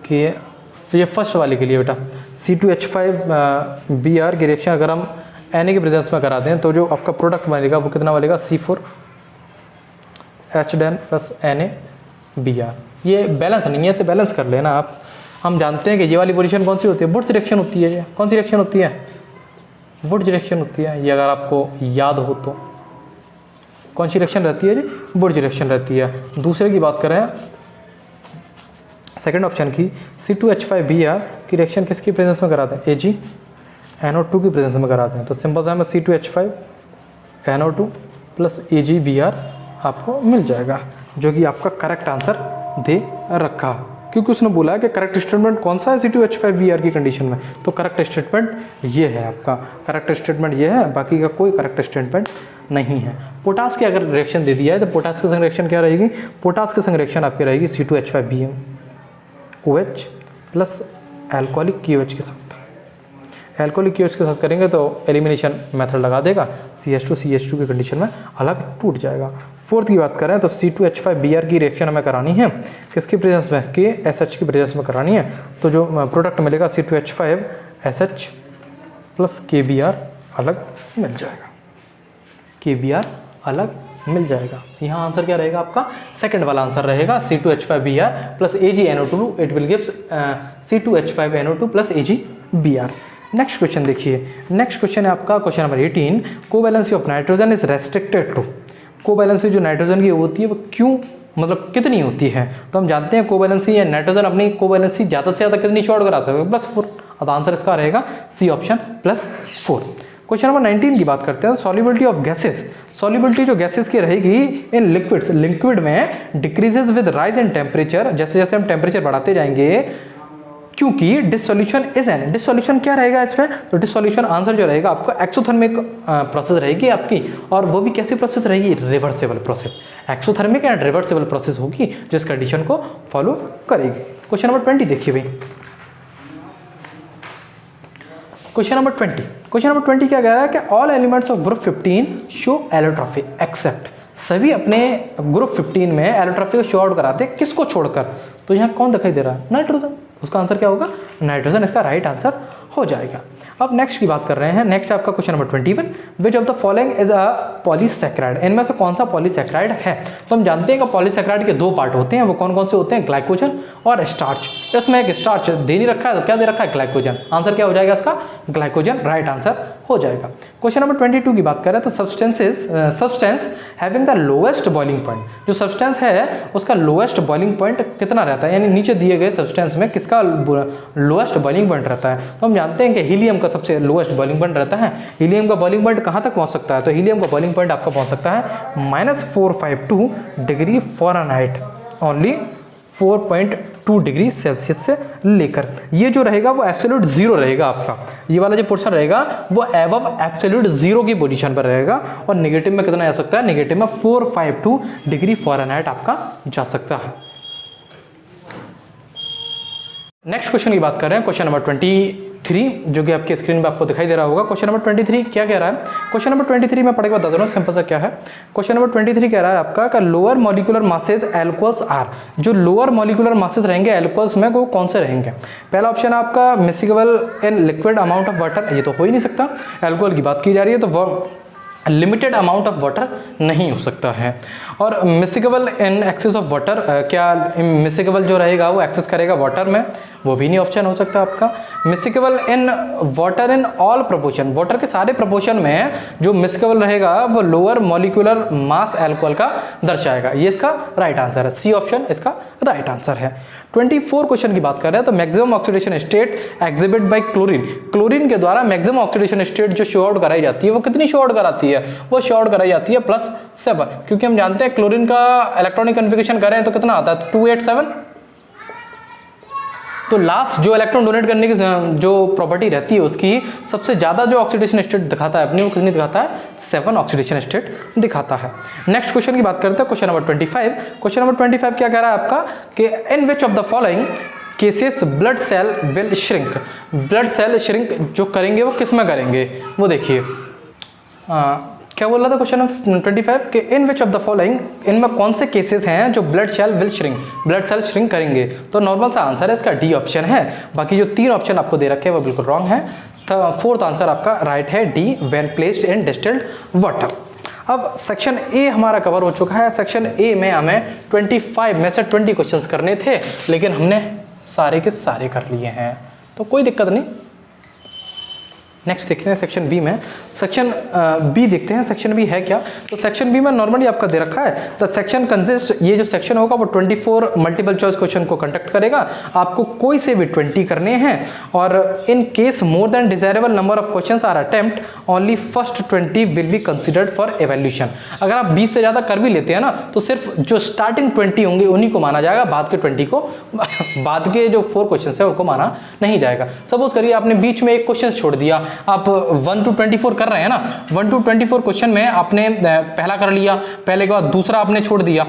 कि ये फर्स्ट वाले के लिए बेटा C2H5Br की रिएक्शन अगर हम Na के प्रेजेंस में करा दें तो जो आपका प्रोडक्ट बनेगा वो कितना बनेगा? C4H10 plus NaBr। ये बैलेंस नहीं है, इसे बैलेंस कर लेना आप। हम जानते हैं कि ये वाली पोजीशन कौन सी होती है? वुड्स रिएक्शन होती है। ये कौन सी रिएक्शन होती है? वुड्स रिएक्शन होती है। ये अगर आपको याद हो तो कौन सी रिएक्शन रहती है जी? वुड्स रिएक्शन रहती है। दूसरे की बात करें सेकंड ऑप्शन की C2H5Br की रिएक्शन किसकी प्रेजेंस में कराते हैं? AgNO2 की प्रेजेंस में कराते हैं। तो सिंपल सा हमें C2H5NO2 प्लस AgBr आपको मिल जाएगा, जो कि आपका करेक्ट आंसर दे रखा, क्योंकि उसने बोला है कि करेक्ट स्टेटमेंट कौन सा है C2H5Br की कंडीशन में। तो करेक्ट स्टेटमेंट ये है आपका, करेक्ट स्टेटमेंट ये है, बाकी का कोई करेक्ट स्टेटमेंट नहीं है। पोटास की अगर रिएक्शन दे दिया है तो पोटास के संग रिएक्शन क्या रहेगी? पोटास के संग रिएक्शन आपकी रहेगी C2H5BnOH प्लस एल्कोहलिक KOH के साथ। एल्कोहलिक KOH के साथ करेंगे तो एलिमिनेशन मेथड लगा देगा, CH2 की कंडीशन में अलग टूट जाएगा। फोर्थ की बात करें तो C2H5Br की रिएक्शन हमें करानी है किसकी प्रेजेंस में? KSH की प्रेजेंस में करानी है। तो जो प्रोडक्ट मिलेगा C2H5SH प्लस KBr अलग मिल जाएगा, KBr अलग मिल जाएगा। यहाँ आंसर क्या रहेगा आपका? सेकंड वाला आंसर रहेगा C2H5Br plus AgNO2, it will gives C2H5NO2 plus AgBr। Next question देखिए। नेक्स्ट क्वेश्चन है आपका question number 18, covalency of nitrogen is restricted to. Covalency जो नाइट्रोजन की होती है वो क्यों, मतलब कितनी होती है? तो हम जानते हैं कोवैलेंसी या नाइट्रोजन अपनी कोवैलेंसी ज़्यादा से ज़्यादा कितनी शॉर्ट करा सकते हैं? +4। तो आंसर इसका रहेगा C ऑप्शन +4। क्वेश्चन नंबर 19 की बात करते हैं। सॉल्युबिलिटी ऑफ गैसेस, सॉल्युबिलिटी जो गैसेस की रहेगी इन लिक्विड्स, लिक्विड में decreases with rise in temperature, जैसे जैसे हम टेम्परेचर बढ़ाते जाएंगे, क्योंकि डिसोल्यूशन इज एन, डिसोल्यूशन क्या रहेगा इसमें? तो डिसोल्यूशन आंसर जो रहेगा आपका एक्सोथर्मिक प्रोसेस रहेगी आपकी, और वो भी कैसी प्रोसेस रहेगी? Reversible process. Exothermic and reversible process होगी जो इस कंडीशन को फॉलो करेगी। क्वेश्चन नंबर 20 देखिए भाई। क्वेश्चन नंबर 20, क्वेश्चन नंबर 20 क्या कह रहा है कि all elements of group 15 show allotropy except, सभी अपने ग्रुप 15 में एलोट्रॉफी को शो आउट कराते हैं, किसको छोड़कर? तो यहाँ कौन दिखाई दे रहा है? नाइट्रोजन। उसका आंसर क्या होगा? नाइट्रोजन इसका राइट आंसर हो जाएगा। अब नेक्स्ट की बात कर रहे हैं। नेक्स्ट आपका question number 21, which of the following is a polysaccharide, इनमें से कौन सा पॉलीसैकेराइड है। तो हम जानते हैं कि पॉलीसैकेराइड के दो पार्ट होते हैं, वो कौन कौन से होते हैं, ग्लाइकोजन और स्टार्च। इसमें एक स्टार्च दे नहीं रखा है, तो क्या दे रखा है, ग्लाइकोजन। आंसर क्या हो जाएगा इसका, ग्लाइकोजन राइट आंसर हो जाएगा। क्वेश्चन नंबर 22 की बात करें तो substance having the lowest boiling point, जो सब्सटेंस है उसका लोएस्ट बॉइलिंग पॉइंट कितना रहता है, यानी नीचे दिए गए सब्सटेंस में किसका लोएस्ट बॉइलिंग पॉइंट रहता है। तो हम जानते हैं कि हीलियम का सबसे लोएस्ट बॉइलिंग पॉइंट रहता है। हीलियम का बॉइलिंग पॉइंट कहाँ तक पहुँच सकता है, तो हीलियम का बॉइलिंग पॉइंट आपका पहुँच सकता है -452 degree Fahrenheit, only 4.2 degree Celsius से लेकर। ये जो रहेगा वो एब्सोल्यूट जीरो रहेगा आपका, ये वाला जो पोर्शन रहेगा वो एबव एब्सोल्यूट जीरो की पोजीशन पर रहेगा। और नेगेटिव में कितना जा सकता है, नेगेटिव में 452 डिग्री फ़ारेनहाइट आपका जा सकता है। नेक्स्ट क्वेश्चन की बात कर रहे हैं, क्वेश्चन नंबर 23, जो कि आपके स्क्रीन पे आपको दिखाई दे रहा होगा। क्वेश्चन नंबर 23 क्या कह रहा है, क्वेश्चन नंबर 23 में पढ़ के बता दे रहा हूँ सिंपल सा क्या है। क्वेश्चन नंबर 23 कह रहा है आपका का lower molecular masses alcohols are, जो लोअर मॉलिक्यूलर मासेज रहेंगे एल्कोहल्स में वो कौन से रहेंगे। पहला ऑप्शन है आपका miscible in liquid amount of water, ये तो हो ही नहीं सकता, एल्कोहल की बात की जा रही है तो वो लिमिटेड अमाउंट ऑफ वाटर नहीं हो सकता है। और mixable in excess of water, क्या मिक्सेबल जो रहेगा वो एक्सेस करेगा वाटर में, वो भी नहीं ऑप्शन हो सकता आपका। Miscible in water in all proportion, water के सारे प्रोपोर्शन में जो मिक्सेबल रहेगा वो लोअर मॉलिक्यूलर मास एल्कोहल का दर्शाएगा, ये इसका राइट आंसर है, सी ऑप्शन इसका राइट आंसर है। 24 क्वेश्चन की बात कर रहे हैं तो maximum oxidation state exhibit by chlorine, chlorine के द्वारा मैक्सिमम ऑक्सीडेशन स्टेट जो शो आउट कराई जाती है वो कितनी शो आउट कराती है, वो शो आउट कराई जाती है +7, क्योंकि हम जानते हैं क्लोरीन का इलेक्ट्रॉनिक कन्फिगरेशन करें तो कितना आता है 287, तो लास्ट जो इलेक्ट्रॉन डोनेट करने की जो प्रॉपर्टी रहती है उसकी सबसे ज़्यादा जो ऑक्सीडेशन स्टेट दिखाता है अपनी, वो कितनी दिखाता है, 7 ऑक्सीडेशन स्टेट दिखाता है। नेक्स्ट क्वेश्चन की बात करते हैं, क्वेश्चन नंबर 25। क्वेश्चन नंबर 25 क्या कह रहा है आपका कि in which of the following cases blood cell will shrink, blood cell shrink जो करेंगे वो किस में करेंगे, वो देखिए क्या बोल रहा था क्वेश्चन नंबर 25 कि in which of the following, इनमें कौन से केसेस हैं जो blood cell will shrink, blood cell shrink करेंगे। तो नॉर्मल सा आंसर है इसका डी ऑप्शन है, बाकी जो 3 ऑप्शन आपको दे रखे हैं वो बिल्कुल रॉन्ग है। फोर्थ आंसर आपका राइट है D, when placed in distilled water. अब सेक्शन ए हमारा कवर हो चुका है। सेक्शन ए में हमें 25 में से 20 क्वेश्चंस करने थे, लेकिन हमने सारे के सारे कर लिए हैं, तो कोई दिक्कत नहीं। नेक्स्ट देखते हैं सेक्शन बी में, सेक्शन बी देखते हैं सेक्शन बी है क्या। तो सेक्शन बी में नॉर्मली आपका दे रखा है द सेक्शन कंसिस्ट, ये जो सेक्शन होगा वो 24 मल्टीपल चॉइस क्वेश्चन को कंडक्ट करेगा, आपको कोई से भी 20 करने हैं। और in case more than desirable number of questions are attempt, only first 20 will be considered for evaluation. अगर आप 20 से ज़्यादा कर भी लेते हैं ना तो सिर्फ जो स्टार्टिंग 20 होंगे उन्हीं को माना जाएगा, बाद के 20 को बाद के जो 4 क्वेश्चन है उनको माना नहीं जाएगा। सपोज करिए आपने बीच में एक क्वेश्चन छोड़ दिया, आप 1 to 24 कर रहे हैं ना, 1 to 24 क्वेश्चन में आपने पहला कर लिया, पहले के बाद दूसरा आपने छोड़ दिया,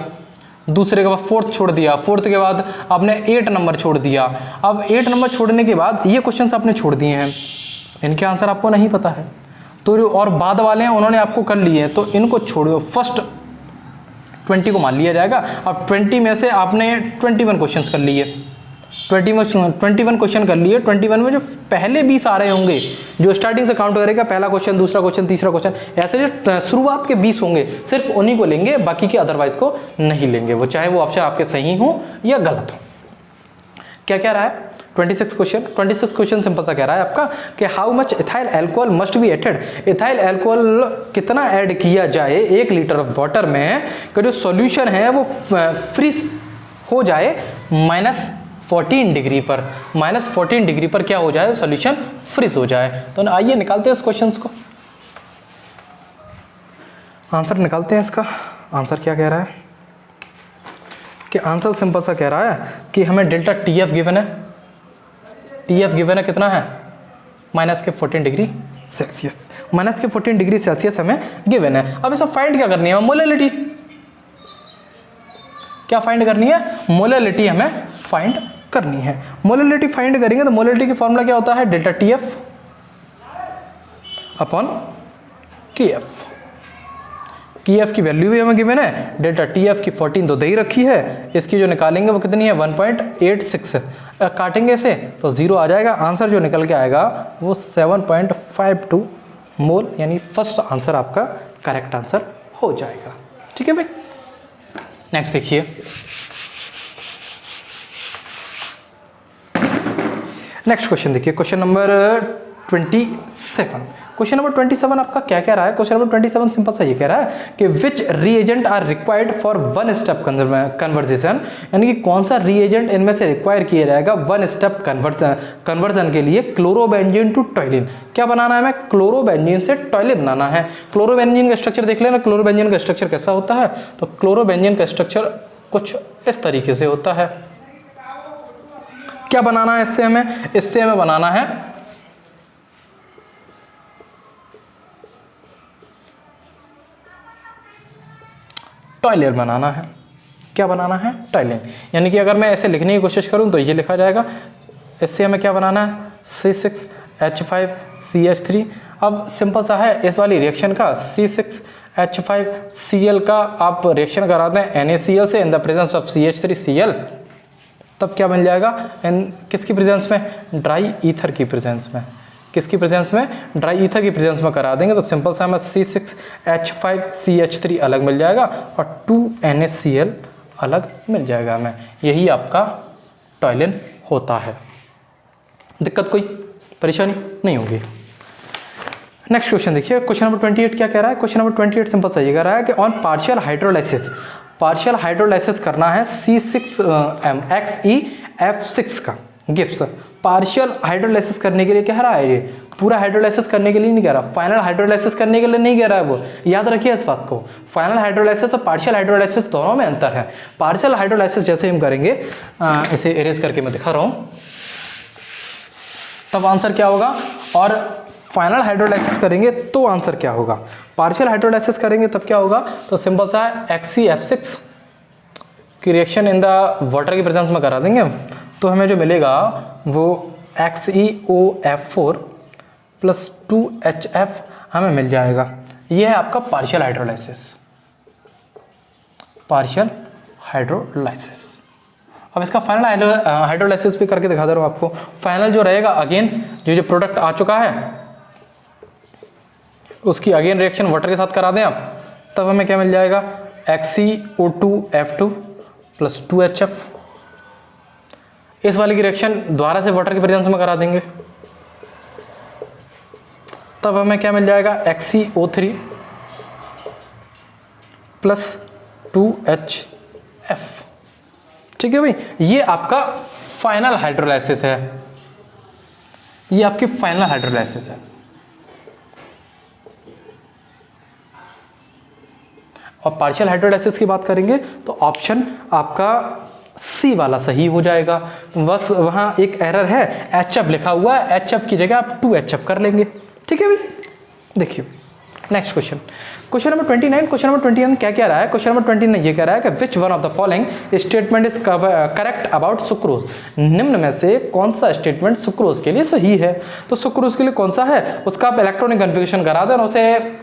दूसरे के बाद फोर्थ छोड़ दिया, फोर्थ के बाद आपने 8 नंबर छोड़ दिया। अब 8 नंबर छोड़ने के बाद ये क्वेश्चंस आपने छोड़ दिए हैं, इनके आंसर आपको नहीं पता है, तो और बाद वाले हैं उन्होंने आपको कर लिए हैं, तो इनको छोड़ो, फर्स्ट 20 को मान लिया जाएगा। अब 20 में से आपने 21 क्वेश्चन कर लिए, 21 क्वेश्चन कर लिए, 21 में जो पहले 20 आ रहे होंगे, जो स्टार्टिंग से काउंट करेगा, पहला क्वेश्चन, दूसरा क्वेश्चन, तीसरा क्वेश्चन, ऐसे जो शुरुआत के 20 होंगे सिर्फ उन्हीं को लेंगे, बाकी के अदरवाइज को नहीं लेंगे, वो चाहे वो ऑप्शन आपके सही हो या गलत हो। क्या कह रहा है 26 क्वेश्चन सिंपल सा कह रहा है आपका कि how much ethyl alcohol must be added, ethyl alcohol कितना ऐड किया जाए 1 लीटर ऑफ वाटर में कि जो सॉल्यूशन है वो फ्रीज हो जाए -14 डिग्री पर, -14 डिग्री पर क्या हो जाए, सॉल्यूशन फ्रीज हो जाए। तो आइए निकालते हैं इस क्वेश्चन को, आंसर निकालते हैं इसका। आंसर क्या कह रहा है कि आंसर सिंपल सा कह रहा है कि हमें डेल्टा TF गिवन है, TF गिवन है कितना है -14 डिग्री सेल्सियस, -14 डिग्री सेल्सियस हमें गिवन है। अब इसे फाइंड क्या करनी है, मोलैलिटी, क्या फाइंड करनी है, मोलैलिटी हमें फाइंड करनी है। मोलैलिटी फाइंड करेंगे तो मोलैलिटी की फॉर्मूला क्या होता है, delta TF upon KF, TF की वैल्यू भी हमें गिवन है, डेल्टा TF की 14 तो दे ही रखी है, इसकी जो निकालेंगे वो कितनी है 1.86 है। काटेंगे इसे तो 0 आ जाएगा, आंसर जो निकल के आएगा वो 7.52 मोल, यानी फर्स्ट आंसर आपका करेक्ट आंसर हो जाएगा। ठीक है भाई, नेक्स्ट देखिए, नेक्स्ट क्वेश्चन देखिए, क्वेश्चन नंबर 27। क्वेश्चन नंबर 27 आपका क्या कह रहा है? क्वेश्चन नंबर 27 सिंपल सा ये कह रहा है कि which reagent are required for one step conversion, यानी कि कौन सा रीएजेंट इनमें से रिक्वायर किया जाएगा वन स्टेप कन्वर्जन के लिए क्लोरोबेंजीन टू टॉयलिन। क्या बनाना है? हमें क्लोरोबेंजीन से टॉयलिन बनाना है। क्लोरोबेंजीन का स्ट्रक्चर देख लेना, क्लोरोबेंजीन का स्ट्रक्चर कैसा होता है? तो क्लोरोबेंजीन का स्ट्रक्चर कुछ इस तरीके से होता है। क्या बनाना है इससे हमें? इससे हमें बनाना है टॉयलिन बनाना है। क्या बनाना है? टॉयलिन। यानी कि अगर मैं ऐसे लिखने की कोशिश करूं तो ये लिखा जाएगा, इससे हमें क्या बनाना है? C6H5CH3। अब सिंपल सा है, इस वाली रिएक्शन का C6H5Cl का आप रिएक्शन करा दें NaCl से इन द प्रेजेंस ऑफ CH3Cl, तब क्या बन जाएगा? किसकी प्रेजेंस में? ड्राई ईथर की प्रेजेंस में। किसकी प्रेजेंस में? ड्राई ईथर की प्रेजेंस में करा देंगे तो सिंपल सा हमें C6H5CH3 अलग मिल जाएगा और 2NaCl अलग मिल जाएगा हमें। यही आपका टॉयलिन होता है। दिक्कत कोई परेशानी नहीं होगी। नेक्स्ट क्वेश्चन देखिए, क्वेश्चन नंबर 28 क्या कह रहा है? क्वेश्चन नंबर 28 सिंपल सा ये कह रहा है कि ऑन पार्शियल हाइड्रोलाइसिस करना है C6HEF6 का गिब्स। पार्शियल हाइड्रोलाइसिस करने के लिए कह रहा है, ये पूरा हाइड्रोलाइसिस करने के लिए नहीं कह रहा, फाइनल हाइड्रोलाइसिस करने के लिए नहीं कह रहा है वो, याद रखिए इस बात को। फाइनल हाइड्रोलाइसिस और पार्शियल हाइड्रोलाइसिस दोनों में अंतर है। पार्शियल हाइड्रोलाइसिस जैसे हम करेंगे, इसे इरेज करके मैं दिखा रहा हूँ, तब आंसर क्या होगा, और फाइनल हाइड्रोलाइसिस करेंगे तो आंसर क्या होगा। पार्शियल हाइड्रोलाइसिस करेंगे तब क्या होगा, तो सिंपल सा है XeF6 की रिएक्शन इन द वाटर की प्रेजेंस में करा देंगे, तो हमें जो मिलेगा वो XeOF4 प्लस 2HF हमें मिल जाएगा। ये है आपका पार्शियल हाइड्रोलाइसिस। अब इसका फाइनल हाइड्रोलाइसिस भी करके दिखा दे रहा हूँ आपको। फाइनल जो रहेगा, अगेन जो प्रोडक्ट आ चुका है उसकी अगेन रिएक्शन वाटर के साथ करा दें आप, तब हमें क्या मिल जाएगा? XeO2F2 plus 2HF। इस वाली की रिएक्शन दोबारा से वाटर की प्रेजेंस में करा देंगे, तब हमें क्या मिल जाएगा? XeO3 plus 2HF। ठीक है भाई, ये आपका फाइनल हाइड्रोलाइसिस है, ये आपकी फाइनल हाइड्रोलाइसिस है। और पार्शियल हाइड्रोलाइसिस की बात करेंगे तो ऑप्शन आपका सी वाला सही हो जाएगा। बस वहाँ एक एरर है, HF लिखा हुआ है, HF की जगह आप 2HF कर लेंगे। ठीक है भाई, देखिए next question, question number 29। Question number 29 क्या कह रहा है? क्वेश्चन नंबर 29 ये कह रहा है कि which one of the following statement is correct about sucrose. निम्न में से कौन सा स्टेटमेंट सुक्रोज के लिए सही है? तो सुक्रोज के लिए कौन सा है, उसका आप इलेक्ट्रॉनिक कन्फिगरेशन करा दें और उसे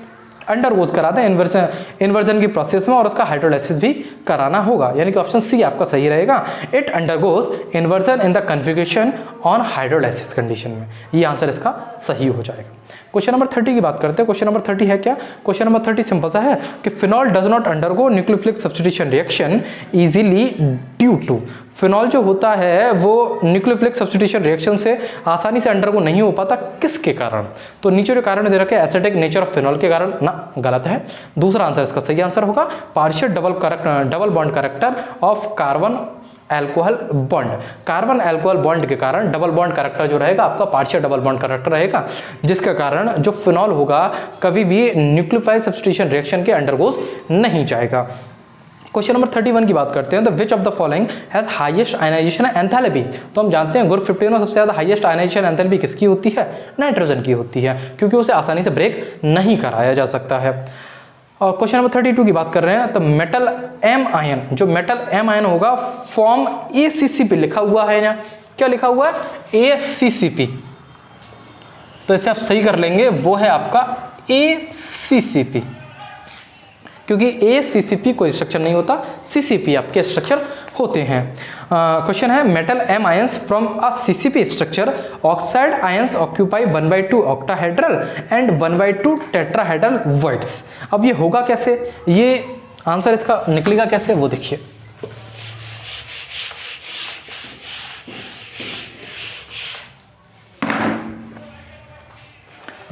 अंडरगोज करा दें इन्वर्जन की प्रोसेस में, और उसका हाइड्रोलाइसिस भी कराना होगा, यानी कि ऑप्शन सी आपका सही रहेगा। It undergoes inversion in the configuration on hydrolysis condition में, ये आंसर इसका सही हो जाएगा। क्वेश्चन नंबर 30 की बात करते हैं। क्वेश्चन नंबर 30 है क्या? क्वेश्चन नंबर 30 सिंपल सा है कि phenol does not undergo nucleophilic substitution reaction easily due to. Phenol जो होता है वो न्यूक्लियोफिलिक सब्स्टिट्यूशन रिएक्शन से आसानी से अंडरगो नहीं हो पाता, किसके कारण? तो नीचे जो कारण दे रखे एसिडिक नेचर ऑफ फिनॉल के कारण, ना गलत है। दूसरा आंसर इसका सही आंसर होगा partial double bond character of carbon alcohol bond. Carbon alcohol bond के कारण डबल बॉन्ड कैरेक्टर जो रहेगा आपका पार्शियल डबल बॉन्ड कैरेक्टर रहेगा, जिसके कारण जो फिनॉल होगा कभी भी न्यूक्लियोफाइल सब्स्टिट्यूशन रिएक्शन के अंडरगोज नहीं जाएगा। क्वेश्चन नंबर 31 की बात करते हैं, तो which of the following has highest ionization enthalpy. तो हम जानते हैं ग्रुप 15 में सबसे ज्यादा हाईएस्ट आयनाइजेशन एंथैल्पी किसकी होती है? नाइट्रोजन की होती है, क्योंकि उसे आसानी से ब्रेक नहीं कराया जा सकता है। और क्वेश्चन नंबर 32 की बात कर रहे हैं, तो मेटल एम आयन, जो मेटल एम आयन होगा फॉर्म ACCP लिखा हुआ है ना, क्या लिखा हुआ है? ACCP। तो इसे आप सही कर लेंगे, वो है आपका ACCP। क्योंकि ACCP कोई स्ट्रक्चर नहीं होता, CCP आपके स्ट्रक्चर होते हैं। क्वेश्चन है metal M ions from a CCP structure, oxide ions occupy 1/2 octahedral and 1/2 tetrahedral voids. अब ये होगा कैसे, ये आंसर इसका निकलेगा कैसे वो देखिए।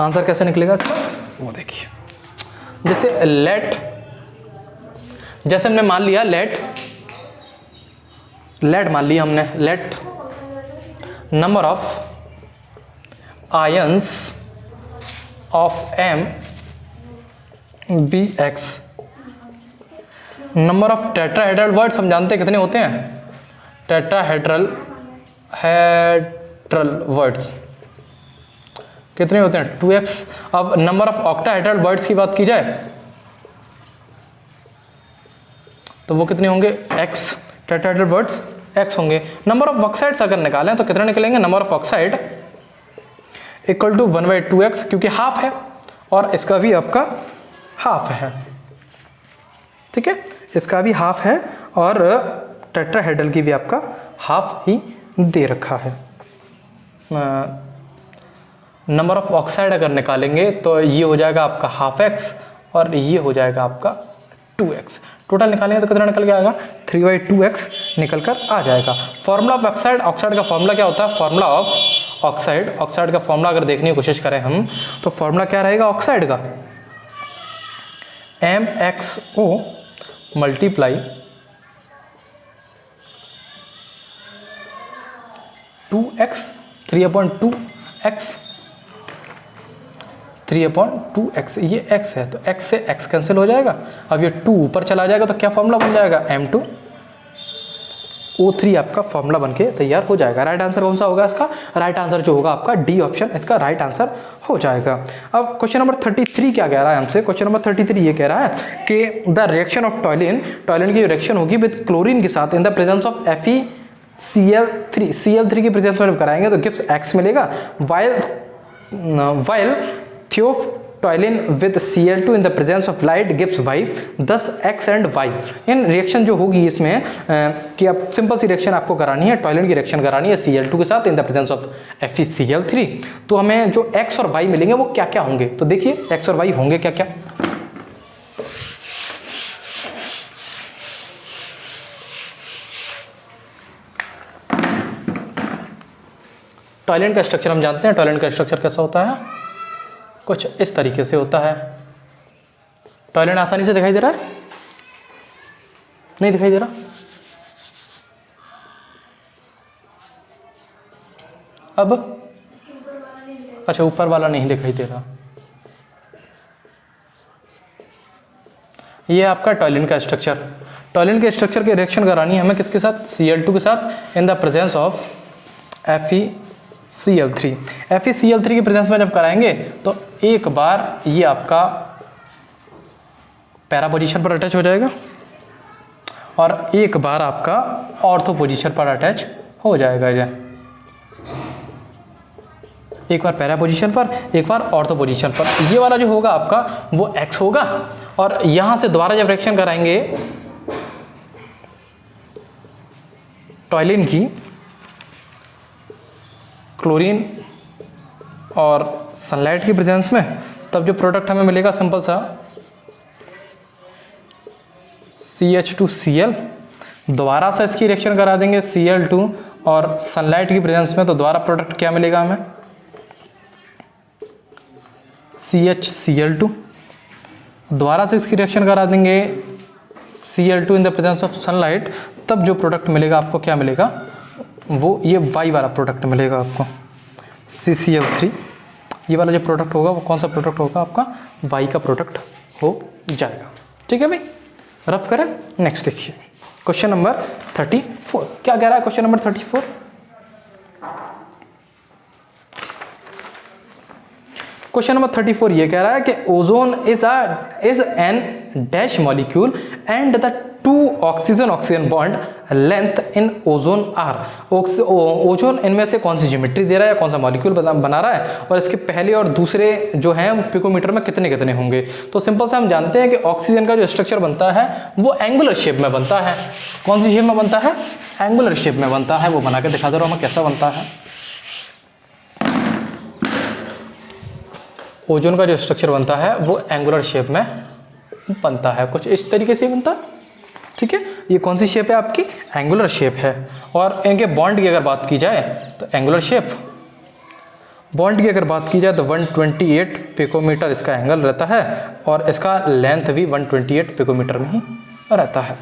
आंसर कैसे निकलेगा इसका वो देखिए। जैसे लेट, जैसे हमने मान लिया लेट मान लिया हमने, let number of ions of M be X, number of tetrahedral voids हम जानते हैं कितने होते हैं, टेट्राहेड्रल वर्ड्स कितने होते हैं 2x। अब नंबर ऑफ ऑक्टाहेड्रल वर्ड्स की बात की जाए तो वो कितने होंगे x, टेट्राहेड्रल वर्ड्स x होंगे। नंबर ऑफ ऑक्साइड्स अगर निकालें तो कितने निकलेंगे, number of oxide equal to 1/2x, क्योंकि हाफ है और इसका भी आपका हाफ है, ठीक है, इसका भी हाफ है और टेट्राहेड्रल की भी आपका हाफ ही दे रखा है। नंबर ऑफ ऑक्साइड अगर निकालेंगे तो ये हो जाएगा आपका हाफ x और ये हो जाएगा आपका 2x। टोटल निकालेंगे तो कितना निकल के आएगा 3/2x निकल कर आ जाएगा। फॉर्मूला ऑफ ऑक्साइड, ऑक्साइड का फॉर्मूला क्या होता है, फॉर्मूला ऑफ ऑक्साइड, ऑक्साइड का फॉर्मूला अगर देखने की कोशिश करें हम तो फॉर्मूला क्या रहेगा ऑक्साइड का, MXO multiply 2x 3/2x 3/2x, ये x है तो x से x कैंसिल हो जाएगा। अब ये 2 ऊपर चला जाएगा तो क्या फॉर्मूला बन जाएगा, M2O3 आपका फॉर्मूला बन के तैयार हो जाएगा। राइट आंसर कौन सा होगा इसका, राइट आंसर जो होगा आपका डी ऑप्शन इसका राइट आंसर हो जाएगा। अब क्वेश्चन नंबर 33 क्या कह रहा है हमसे, क्वेश्चन नंबर 33 ये कह रहा है कि द रिएक्शन ऑफ टॉयलिन, टॉयलिन की रिएक्शन होगी विद क्लोरीन के साथ इन the presence of FeCl3, Cl3 की प्रेजेंस में जब कराएंगे तो गिव्स x मिलेगा, while थियोफ्टॉयलिन with Cl2 in the presence of light gives y, thus x and y। इन रिएक्शन जो होगी इसमें कि अब सिंपल सी रिएक्शन आपको करानी है, टॉयलिन की रिएक्शन करानी है Cl2 के साथ इन द प्रेजेंस ऑफ FeCl3, तो हमें जो x और y मिलेंगे वो क्या क्या होंगे, तो देखिए x और y होंगे क्या क्या। टॉयलेट का स्ट्रक्चर हम जानते हैं, टॉयलेट का स्ट्रक्चर कैसा होता है, कुछ इस तरीके से होता है। टॉयलेट आसानी से दिखाई दे रहा है, नहीं दिखाई दे रहा, अब अच्छा ऊपर वाला नहीं दिखाई दे रहा, ये आपका टॉयलेट का स्ट्रक्चर। टॉयलेट के स्ट्रक्चर की रिएक्शन करानी है हमें किसके साथ, Cl2 के साथ इन the presence of FeCl3। FeCl3 की प्रेजेंस में जब कराएंगे तो एक बार ये आपका पैरा पोजीशन पर अटैच हो जाएगा और एक बार आपका ऑर्थो पोजीशन पर अटैच हो जाएगा। ये एक बार पैरा पोजीशन पर, एक बार ऑर्थो पोजीशन पर। ये वाला जो होगा आपका वो x होगा और यहां से दोबारा जब रिएक्शन कराएंगे टॉयलिन की क्लोरीन और सनलाइट की प्रेजेंस में, तब जो प्रोडक्ट हमें मिलेगा सिंपल सा CH2Cl, दोबारा से इसकी रिएक्शन करा देंगे Cl2 और सनलाइट की प्रेजेंस में, तो दोबारा प्रोडक्ट क्या मिलेगा हमें CHCl2, दोबारा से इसकी रिएक्शन करा देंगे Cl2 in the presence of sunlight, तब जो प्रोडक्ट मिलेगा आपको क्या मिलेगा, वो ये Y वाला प्रोडक्ट मिलेगा आपको CCl3। ये वाला जो प्रोडक्ट होगा वो कौन सा प्रोडक्ट होगा आपका, Y का प्रोडक्ट हो जाएगा। ठीक है भाई, रफ करें। नेक्स्ट देखिए क्वेश्चन नंबर 34 क्या कह रहा है, क्वेश्चन नंबर 34 क्वेश्चन नंबर 34 ये कह रहा है कि ozone is an dash molecule and the two oxygen oxygen bond length in ozone are. Ozone इनमें से कौन सी ज्योमेट्री दे रहा है, कौन सा मॉलिक्यूल बना रहा है, और इसके पहले और दूसरे जो हैं पिकोमीटर में कितने कितने होंगे। तो सिंपल से हम जानते हैं कि ऑक्सीजन का जो स्ट्रक्चर बनता है वो एंगुलर शेप में बनता है। कौन सी शेप में बनता है? एंगुलर शेप में बनता है। वो बना के दिखा दो हमें कैसा बनता है। ओजोन का जो स्ट्रक्चर बनता है वो एंगुलर शेप में बनता है, कुछ इस तरीके से बनता है। ठीक है, ये कौन सी शेप है आपकी? एंगुलर शेप है। और इनके बॉन्ड की अगर बात की जाए तो एंगुलर शेप, बॉन्ड की अगर बात की जाए तो 128 पिकोमीटर इसका एंगल रहता है और इसका लेंथ भी 128 पिकोमीटर में ही रहता है।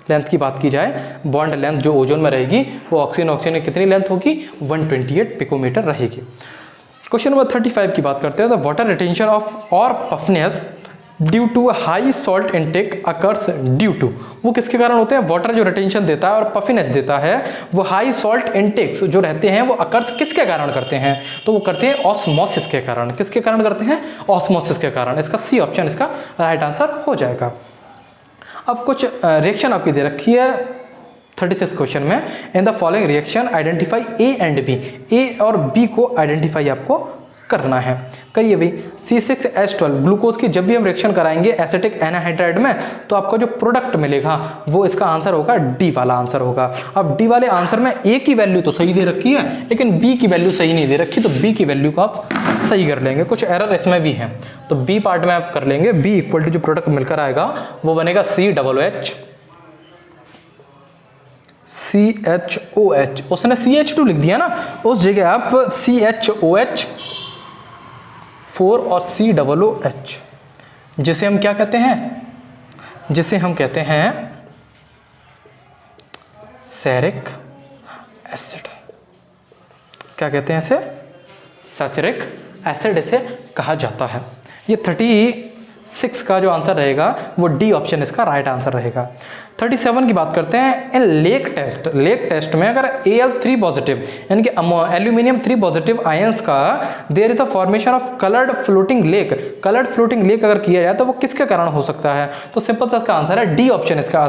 लेंथ की बात की जाए, बॉन्ड लेंथ जो ओजोन में रहेगी वो ऑक्सीजन में कितनी लेंथ होगी? 128 पिकोमीटर रहेगी। क्वेश्चन नंबर 35 की बात करते हैं। द वाटर रिटेंशन ऑफ और puffiness due to high salt intake occurs due to, वो किसके कारण होते हैं? वाटर जो रिटेंशन देता है और पफिनेस देता है वो हाई सॉल्ट इनटेक्स जो रहते हैं वो अकर्स किसके कारण करते हैं? तो वो करते हैं ऑस्मोसिस के कारण। किसके कारण करते हैं? ऑस्मोसिस के कारण। इसका सी ऑप्शन इसका राइट आंसर हो जाएगा। अब कुछ रिएक्शन आपकी दे रखी है 36 क्वेश्चन में। In the following reaction identify A and B, A और बी को आइडेंटिफाई आपको करना है। करिए भाई। C6H12 ग्लूकोज की जब भी हम रिएक्शन कराएंगे एसिटिक एनाहाइड्राइड में तो आपको जो प्रोडक्ट मिलेगा वो इसका आंसर होगा डी वाला आंसर होगा। अब डी वाले आंसर में ए की वैल्यू तो सही दे रखी है लेकिन बी की वैल्यू सही नहीं दे रखी, तो बी की वैल्यू को आप सही कर लेंगे। कुछ एरर इसमें भी है तो बी पार्ट में आप कर लेंगे। बी इक्वल टू जो प्रोडक्ट मिलकर आएगा वो बनेगा COOH। उसने CH2 लिख दिया ना, उस जगह आप CHOH 4 और COOH, जिसे हम क्या कहते हैं? जिसे हम कहते हैं सैरिक एसिड। क्या कहते हैं इसे? सैचुरिक एसिड इसे कहा जाता है। ये 36 का जो आंसर रहेगा वो डी ऑप्शन इसका राइट आंसर रहेगा। 37 की बात करते हैं। इन लेक टेस्ट में अगर Al3 पॉजिटिव यानी कि एल्यूमिनियम 3 पॉजिटिव आयंस का there is the formation of coloured floating lake, coloured floating lake अगर किया जाए तो वो किसके कारण हो सकता है? तो सिंपल सा इसका आंसर है डी ऑप्शन इसका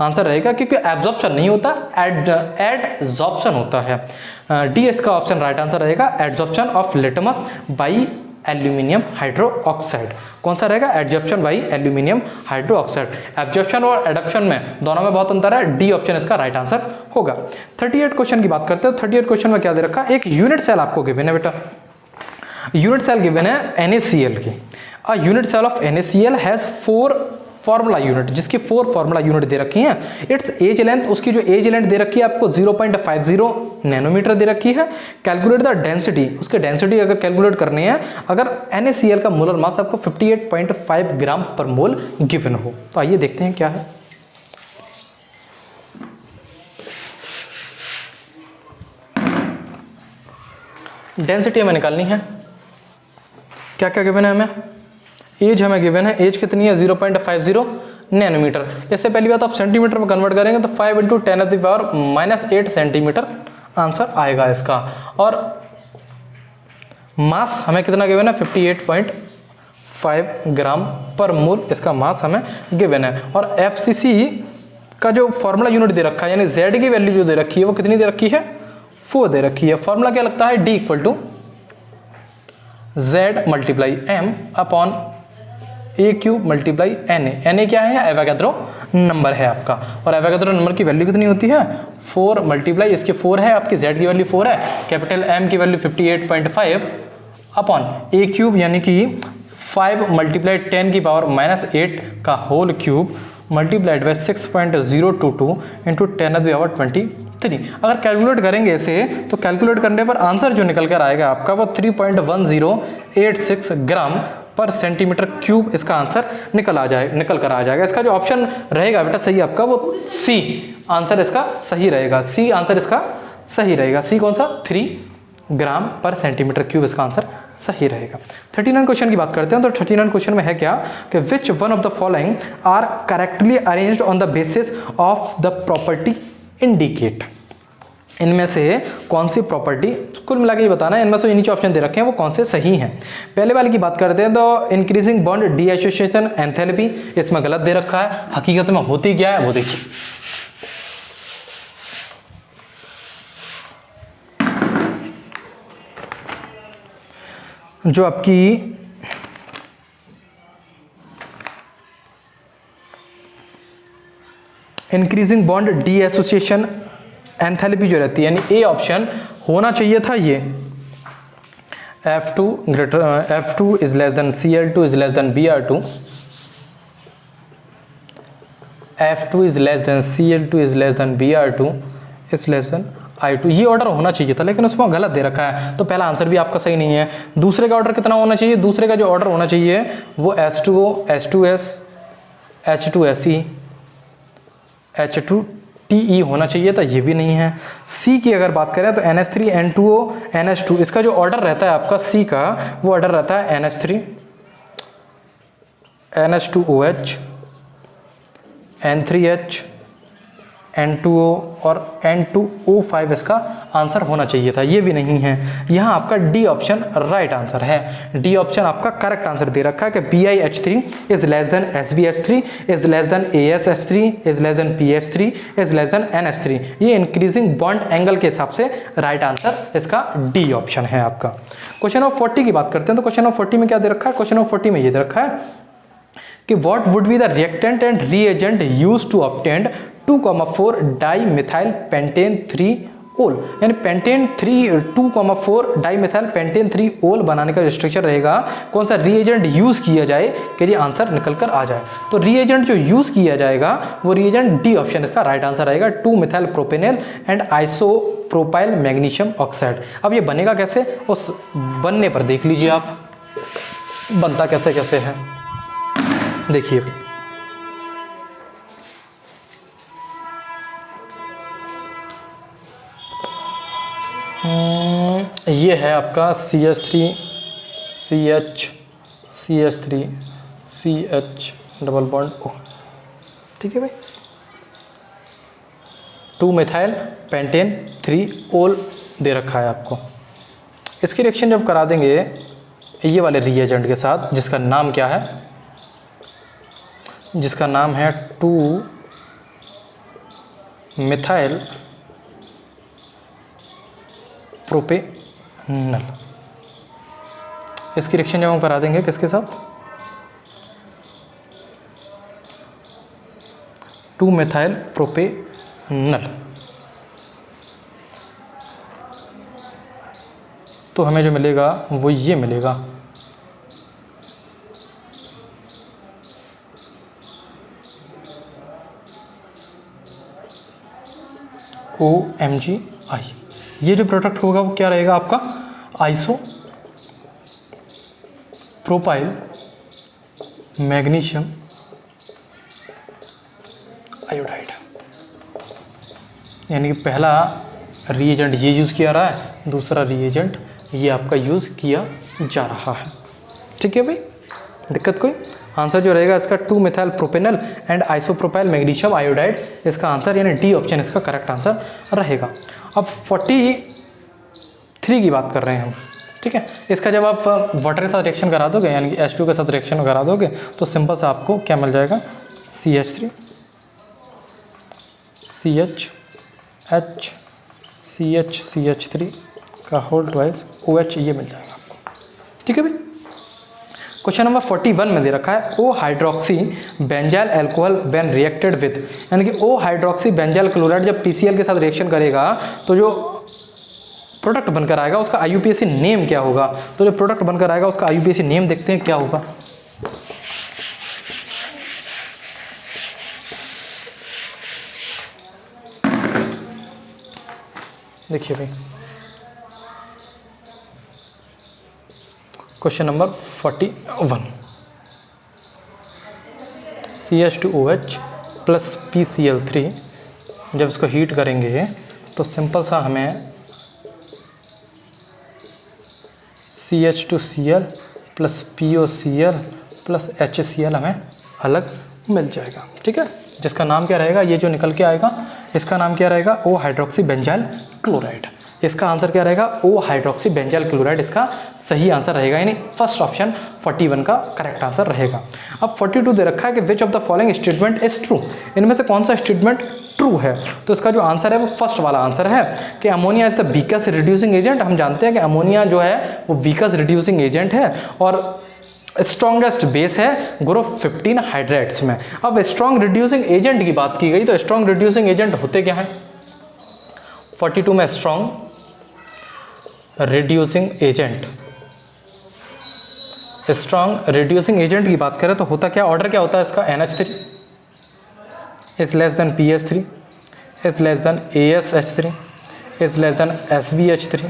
आंसर रहेगा, क्योंकि एब्जॉर्प्शन नहीं होता, एडजॉर्प्शन होता है। डी इसका ऑप्शन राइट आंसर रहेगा, adsorption of litmus by aluminium hydroxide. कौन सा रहेगा? Adsorption by aluminium hydroxide. Absorption और एडप्शन में दोनों में बहुत अंतर है, डी ऑप्शन इसका राइट आंसर होगा। 38 क्वेश्चन की बात करते हैं। 38 क्वेश्चन में क्या दे रखा? एक यूनिट सेल आपको गिवन है बेटा, यूनिट सेल गिवन है NaCl की। A unit cell of NaCl has 4 formula unit, जिसकी 4 फॉर्मूला यूनिट दे रखी हैं। इट्स एज लेंथ, उसकी जो एज लेंथ दे रखी है आपको 0.50 नैनोमीटर दे रखी है। कैलकुलेट द डेंसिटी, उसके डेंसिटी अगर कैलकुलेट करनी है, अगर NaCl का मोलर मास आपको 58.5 ग्राम पर मोल गिवन हो। तो आइए देखते हैं क्या है। डेंसिटी हमें निकालनी है। क्या क्या गिवन है हमें? एज हमें गिवन है, एज कितनी है? 0.50 नैनोमीटर। इससे पहली बात आप सेंटीमीटर में कन्वर्ट करेंगे तो 5 × 10⁻⁻8 सेंटीमीटर आंसर आएगा इसका। और मास हमें कितना गिवन है? 58.5 ग्राम पर मोल इसका मास हमें गिवन है। और FCC का जो फॉर्मूला यूनिट दे रखा है यानी Z की वैल्यू जो दे रखी है वो कितनी दे रखी है? 4 दे रखी है। फॉर्मूला क्या लगता है? D = Z × M upon A³ × Na। क्या है? एवोगैड्रो नंबर है आपका। और एवोगैड्रो नंबर की वैल्यू कितनी होती है? 4 × इसके 4 है, आपकी Z की वैल्यू 4 है, कैपिटल M की वैल्यू 58.5 अपॉन A³ यानी कि 5 × 10⁻⁻8 का whole cube multiplied by 6.022 into 10⁻23। अगर कैलकुलेट करेंगे इसे तो कैलकुलेट करने पर आंसर जो निकल कर आएगा आपका वो 3.1086 ग्राम पर सेंटीमीटर क्यूब इसका आंसर निकल कर आ जाएगा। इसका जो ऑप्शन रहेगा बेटा सही आपका वो सी आंसर इसका सही रहेगा। सी आंसर इसका सही रहेगा। सी कौन सा? 3 ग्राम पर सेंटीमीटर क्यूब इसका आंसर सही रहेगा। 39 क्वेश्चन की बात करते हैं। तो 39 क्वेश्चन में है क्या कि which one of the following are correctly arranged on the basis of the property indicate. इनमें से कौन सी प्रॉपर्टी, कुल मिला के ये बताना है इनमें से नीचे ऑप्शन दे रखे हैं वो कौन से सही हैं। पहले वाले की बात करते हैं तो increasing bond D association enthalpy, इसमें गलत दे रखा है, हकीकत में होती क्या है वो देखिए। जो आपकी increasing bond D association enthalpy जो रहती है, यानी ए ऑप्शन होना चाहिए था ये, F2 is less than Cl2 is less than Br2, F2 is less than Cl2 is less than Br2 is less than I2। ये ऑर्डर होना चाहिए था लेकिन उसमें गलत दे रखा है, तो पहला आंसर भी आपका सही नहीं है। दूसरे का ऑर्डर कितना होना चाहिए, दूसरे का जो ऑर्डर होना चाहिए वो H2O H2S H2Se H2TE होना चाहिए था, ये भी नहीं है। सी की अगर बात करें तो NH3 N2O NH2, इसका जो ऑर्डर रहता है आपका सी का वो ऑर्डर रहता है NH3 NH2OH N3H N2O और N2O5 इसका आंसर होना चाहिए था, ये भी नहीं है। यहाँ आपका डी ऑप्शन राइट आंसर है, डी ऑप्शन आपका करेक्ट आंसर दे रखा है कि BiH3 is less than SbH3 is less than AsH3 is less than PH3 is less than NH3। ये इंक्रीजिंग बॉन्ड एंगल के हिसाब से राइट आंसर इसका डी ऑप्शन है आपका। क्वेश्चन ऑफ 40 की बात करते हैं तो क्वेश्चन ऑफ 40 में क्या दे रखा है, क्वेश्चन ऑफ 40 में ये दे रखा है कि what would be the reactant and reagent used to obtain 2,4 dimethyl pentane 3 ol, यानी पेंटेन 2,4 डाइमिथाइल पेंटेन 3 ओल बनाने का जो स्ट्रक्चर रहेगा, कौन सा रीएजेंट यूज किया जाए कि ये आंसर निकल कर आ जाए। तो रीएजेंट जो यूज किया जाएगा वो रीएजेंट डी ऑप्शन इसका राइट आंसर आएगा, two methyl propanal and isopropyl magnesium oxide. अब ये बनेगा कैसे, उस बनने पर देख लीजिए आप बनता कैसे कैसे है, देखिए ये है आपका CH3 CH CH3 CH double bond O, ठीक है भाई, 2-मिथाइल पेंटेन 3 ओल दे रखा है आपको। इसकी रिएक्शन जब करा देंगे ये वाले रिएजेंट के साथ, जिसका नाम क्या है, जिसका नाम है 2-मिथाइल प्रोपेनल, इसकी रिएक्शन जब हम करा देंगे किसके साथ, 2-मिथाइल प्रोपेनल, तो हमें जो मिलेगा वो ये मिलेगा, OMgI। ये जो प्रोडक्ट होगा वो क्या रहेगा आपका, आइसो प्रोपाइल मैग्नीशियम आयोडाइड, यानी कि पहला रिएजेंट ये यूज़ किया रहा है, दूसरा रिएजेंट ये आपका यूज़ किया जा रहा है, ठीक है भाई, दिक्कत कोई। आंसर जो रहेगा इसका two methyl propanal and isopropyl magnesium iodide इसका आंसर, यानी डी ऑप्शन इसका करेक्ट आंसर रहेगा। अब 43 की बात कर रहे हैं हम, ठीक है। इसका जब आप वाटर के साथ रिएक्शन करा दोगे, यानी कि H2 के साथ रिएक्शन करा दोगे तो सिंपल से आपको क्या मिल जाएगा, CH3 CH3 का होल ट्वाइस OH, ये मिल जाएगा आपको, ठीक है भाई। क्वेश्चन नंबर 41 में दे रखा है o hydroxy benzyl alcohol when reacted with, यानी कि ओ हाइड्रोक्सी बेंजाइल क्लोराइड जब PCl के साथ रिएक्शन करेगा तो जो प्रोडक्ट बनकर आएगा उसका IUPAC नेम क्या होगा। तो जो प्रोडक्ट बनकर आएगा उसका IUPAC नेम देखते हैं क्या होगा। देखिए भाई question number 41, CH2OH plus PCl3 जब इसको हीट करेंगे तो सिंपल सा हमें CH2Cl plus POCl plus HCl हमें अलग मिल जाएगा, ठीक है, जिसका नाम क्या रहेगा, ये जो निकल के आएगा इसका नाम क्या रहेगा, ओ हाइड्रोक्सी बेंजाइल क्लोराइड। इसका आंसर क्या रहेगा, ओ हाइड्रोक्सी बेंजाइल क्लोराइड इसका सही आंसर रहेगा, यानी फर्स्ट ऑप्शन 41 का करेक्ट आंसर रहेगा। अब 42 दे रखा है कि which of the following statement is true, इनमें से कौन सा स्टेटमेंट ट्रू है। तो इसका जो आंसर है वो फर्स्ट वाला आंसर है कि ammonia is the weakest reducing agent. हम जानते हैं कि अमोनिया जो है वो वीकेस्ट रिड्यूसिंग एजेंट है और स्ट्रॉन्गेस्ट बेस है ग्रुप 15 हाइड्रेट्स में। अब स्ट्रॉन्ग रिड्यूसिंग एजेंट की बात की गई तो स्ट्रॉन्ग रिड्यूसिंग एजेंट होते क्या हैं, 42 में strong reducing agent, strong reducing agent की बात करें तो होता क्या, ऑर्डर क्या होता है इसका, NH3 is less than PH3 is less than ASH3 is less than SbH3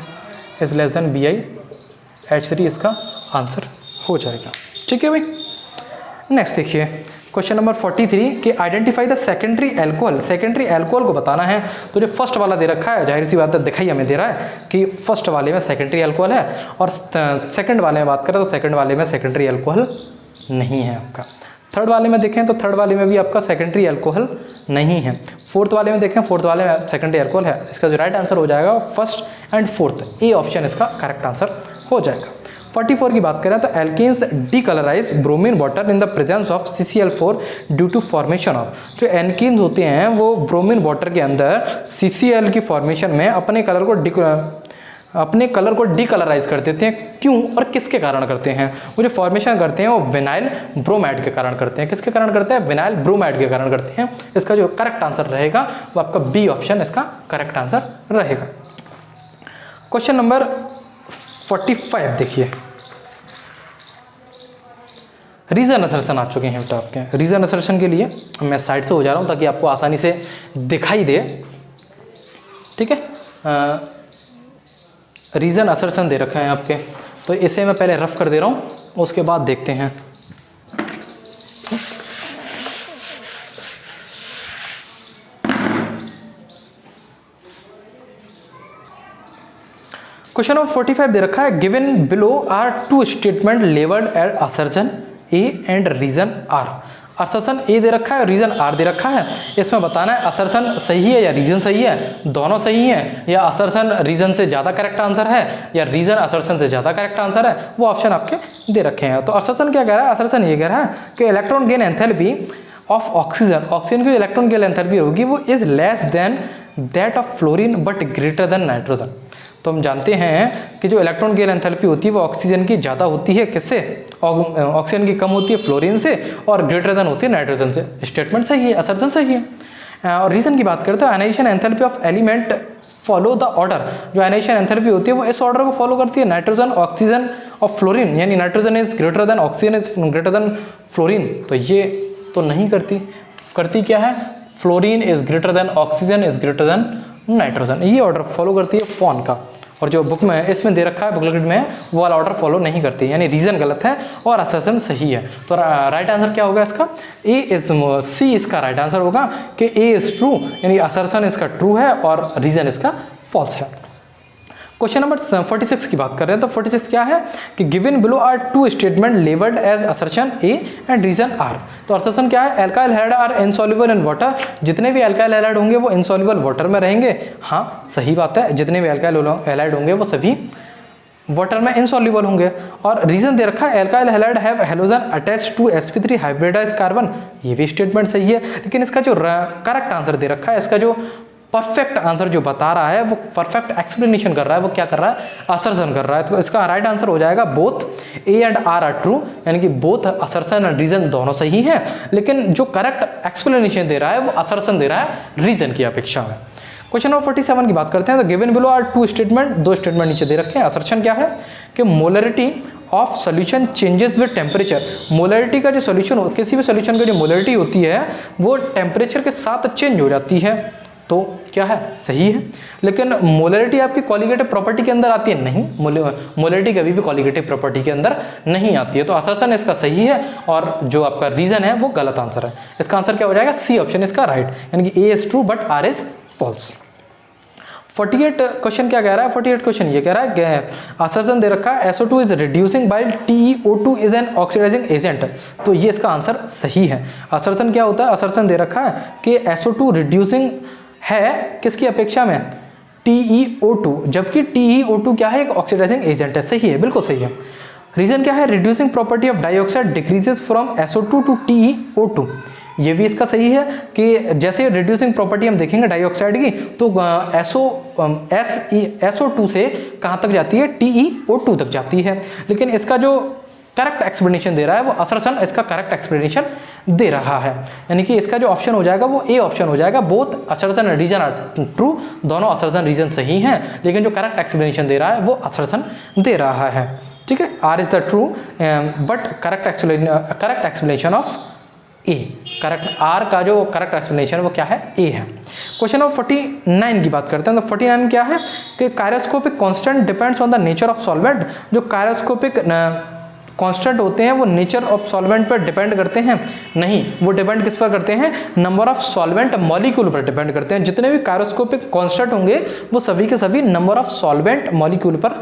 is less than BiH3 इसका आंसर हो जाएगा। ठीक है भाई। नेक्स्ट देखिए क्वेश्चन नंबर 43 कि identify the secondary alcohol. Secondary alcohol को बताना है तो जो फर्स्ट वाला दे रखा है, जाहिर सी बात है दिखाई हमें दे रहा है कि फर्स्ट वाले में सेकेंडरी एल्कोहल है और सेकंड वाले में बात करें तो सेकंड वाले में सेकेंडरी एल्कोहल नहीं है आपका। थर्ड वाले में देखें तो थर्ड वाले में भी आपका सेकेंडरी एल्कोहल नहीं है। फोर्थ वाले में देखें, फोर्थ वाले में सेकेंडरी एल्कोहल है। इसका जो राइट आंसर हो जाएगा first and fourth, A option इसका करेक्ट आंसर हो जाएगा। 44 की बात करें तो alkenes decolourise bromine water in the presence of CCl4 due to formation of. जो एल्कीन्स होते हैं वो ब्रोमीन वाटर के अंदर CCl की फॉर्मेशन में अपने कलर को डीकलराइज कर देते हैं। क्यों और किसके कारण करते हैं, वो जो फॉर्मेशन करते हैं वो विनाइल ब्रोमाइड के कारण करते हैं। किसके कारण करते हैं, विनाइल ब्रोमाइड के कारण करते हैं। इसका जो करेक्ट आंसर रहेगा वो आपका बी ऑप्शन इसका करेक्ट आंसर रहेगा। क्वेश्चन नंबर 45 देखिए, रीजन असर्शन आ चुके हैं बेटा आपके। रीजन असर्शन के लिए मैं साइड से हो जा रहा हूं ताकि आपको आसानी से दिखाई दे। ठीक है, रीजन असर्शन दे रखे हैं आपके, तो इसे मैं पहले रफ कर दे रहा हूं, उसके बाद देखते हैं। क्वेश्चन नंबर 45 दे रखा है, given below are two statement labelled as assertion A and reason R. Assertion A दे रखा है और रीजन आर दे रखा है। इसमें बताना है असर्शन सही है या रीजन सही है, दोनों सही है, या असर्शन रीजन से ज़्यादा करेक्ट आंसर है या रीजन असर्शन से ज़्यादा करेक्ट आंसर है। वो ऑप्शन आपके दे रखे हैं। तो असर्शन क्या कह रहा है, असर्शन ये कह रहा है कि electron gain enthalpy of oxygen, oxygen की इलेक्ट्रॉन गेन एंथैल्पी होगी वो is less than that of fluorine but greater than nitrogen. तो हम जानते हैं कि जो इलेक्ट्रॉन गेन एंथैल्पी होती है वो ऑक्सीजन की ज़्यादा होती है, किससे, ऑक्सीजन की कम होती है फ्लोरीन से, और ग्रेटर देन होती है नाइट्रोजन से। स्टेटमेंट सही है, असर्शन सही है। और रीजन की बात करते हैं, ionization enthalpy of element follow the order. जो आयनाइजेशन एंथैल्पी होती है वो इस ऑर्डर को फॉलो करती है, नाइट्रोजन, ऑक्सीजन और फ्लोरीन, यानी nitrogen is greater than oxygen is greater than fluorine. तो ये तो नहीं करती, करती क्या है, fluorine is greater than oxygen is greater than nitrogen, ये ऑर्डर फॉलो करती है फॉन का। और जो बुक में इसमें दे रखा है बुकलेट में वो वाला ऑर्डर फॉलो नहीं करती, यानी रीजन गलत है और असर्शन सही है। तो राइट आंसर क्या होगा इसका, ए इज सी इसका राइट आंसर होगा कि ए इज ट्रू, यानी असर्शन इसका ट्रू है और रीजन इसका फॉल्स है। क्वेश्चन नंबर 46 की बात कर रहे हैं। तो 46 क्या है कि given below are two statement labelled as assertion A and reason R. तो असर्शन क्या है, alkyl halide are insoluble in water. जितने भी एल्काइल हैलाइड होंगे वो इनसॉल्युबल वाटर में रहेंगे। हाँ सही बात है, जितने भी एल्काइल हैलाइड होंगे वो सभी वाटर में इनसॉल्युबल होंगे। और रीजन दे रखा है, alkyl halide have halogen attached to sp3 hybridized carbon. ये भी स्टेटमेंट सही है, लेकिन इसका जो करेक्ट आंसर दे रखा है, इसका जो परफेक्ट आंसर जो बता रहा है वो परफेक्ट एक्सप्लेनेशन कर रहा है, वो क्या कर रहा है, असर्शन कर रहा है। तो इसका राइट आंसर हो जाएगा both A and R are true, यानी कि बोथ असर्शन एंड रीजन दोनों सही है, लेकिन जो करेक्ट एक्सप्लेनेशन दे रहा है वो असर्शन दे रहा है रीजन की अपेक्षा में। क्वेश्चन नंबर 47 की बात करते हैं। तो given below are two statement, दो स्टेटमेंट नीचे दे रखे हैं। असर्शन क्या है कि molarity of solution changes with temperature. Molarity का जो सोल्यूशन, किसी भी सोल्यूशन की जो मोलरिटी होती है वो टेम्परेचर के साथ चेंज हो जाती है। तो क्या है, सही है। लेकिन मोलरिटी आपकी क्वालिटेटिव प्रॉपर्टी के अंदर आती है, नहीं, मोलरिटी कभी भी क्वालिटेटिव प्रॉपर्टी के अंदर नहीं आती है। तो असर्शन इसका सही है और जो आपका रीजन है वो गलत आंसर है। इसका आंसर क्या हो जाएगा, सी ऑप्शन इसका राइट, यानी कि A is true but R is false. 48 question क्या कह रहा है, 48 क्वेश्चन ये कह रहा है कि असर्शन दे रखा है SO2 is reducing while TeO2 is an oxidizing agent. तो ये इसका आंसर सही है। असर्शन क्या होता है, असर्शन दे रखा है कि SO2 रिड्यूसिंग है किसकी अपेक्षा में, TeO2, जबकि TeO2 क्या है, एक ऑक्सीडाइजिंग एजेंट है। सही है, बिल्कुल सही है। रीजन क्या है, reducing property of dioxide decreases from SO2 to TeO2। ये भी इसका सही है कि जैसे रिड्यूसिंग प्रॉपर्टी हम देखेंगे डाइऑक्साइड की, तो SO2 से कहाँ तक जाती है, TeO2 तक जाती है। लेकिन इसका जो करेक्ट एक्सप्लेनेशन दे रहा है वो असर्शन इसका करेक्ट एक्सप्लेनेशन दे रहा है, यानी कि इसका जो ऑप्शन हो जाएगा वो ए ऑप्शन हो जाएगा। Both assertion reason are true, दोनों असर्शन रीजन सही हैं, लेकिन जो करेक्ट एक्सप्लेनेशन दे रहा है वो असर्शन दे रहा है। ठीक है, R is the true but correct explanation of A, correct R का जो करेक्ट एक्सप्लेनेशन वो क्या है, ए है। क्वेश्चन नंबर 49 की बात करते हैं। तो 49 क्या है कि cryoscopic constant depends on the nature of solvent. जो कायरोस्कोपिक कांस्टेंट होते हैं वो नेचर ऑफ सॉल्वेंट पर डिपेंड करते हैं, नहीं, वो डिपेंड किस पर करते हैं, नंबर ऑफ सॉल्वेंट मॉलिक्यूल पर डिपेंड करते हैं। जितने भी कायरोस्कोपिक कांस्टेंट होंगे वो सभी के सभी नंबर ऑफ सॉल्वेंट मॉलिक्यूल पर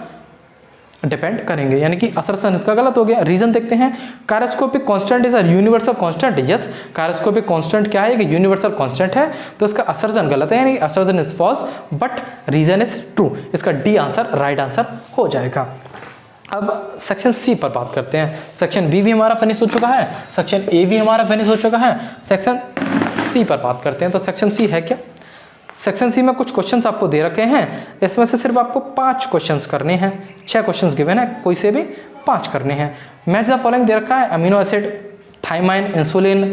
डिपेंड करेंगे, यानी कि असर्शन इसका गलत हो गया। रीजन देखते हैं, cryoscopic constant is a universal constant. Yes, cryoscopic constant क्या है, कि यूनिवर्सल कांस्टेंट है, तो इसका असर्शन गलत है, यानी assertion is false but reason is true. इसका डी आंसर राइट आंसर हो जाएगा। अब सेक्शन सी पर बात करते हैं। सेक्शन बी भी हमारा फिनिश हो चुका है, सेक्शन ए भी हमारा फिनिश हो चुका है, सेक्शन सी पर बात करते हैं। तो सेक्शन सी है क्या, सेक्शन सी में कुछ क्वेश्चंस आपको दे रखे हैं, इसमें से सिर्फ आपको 5 क्वेश्चंस करने हैं। 6 क्वेश्चंस गिवन है, कोई से भी 5 करने हैं। मैच द फॉलोइंग दे रखा है, amino acid, thymine, insulin,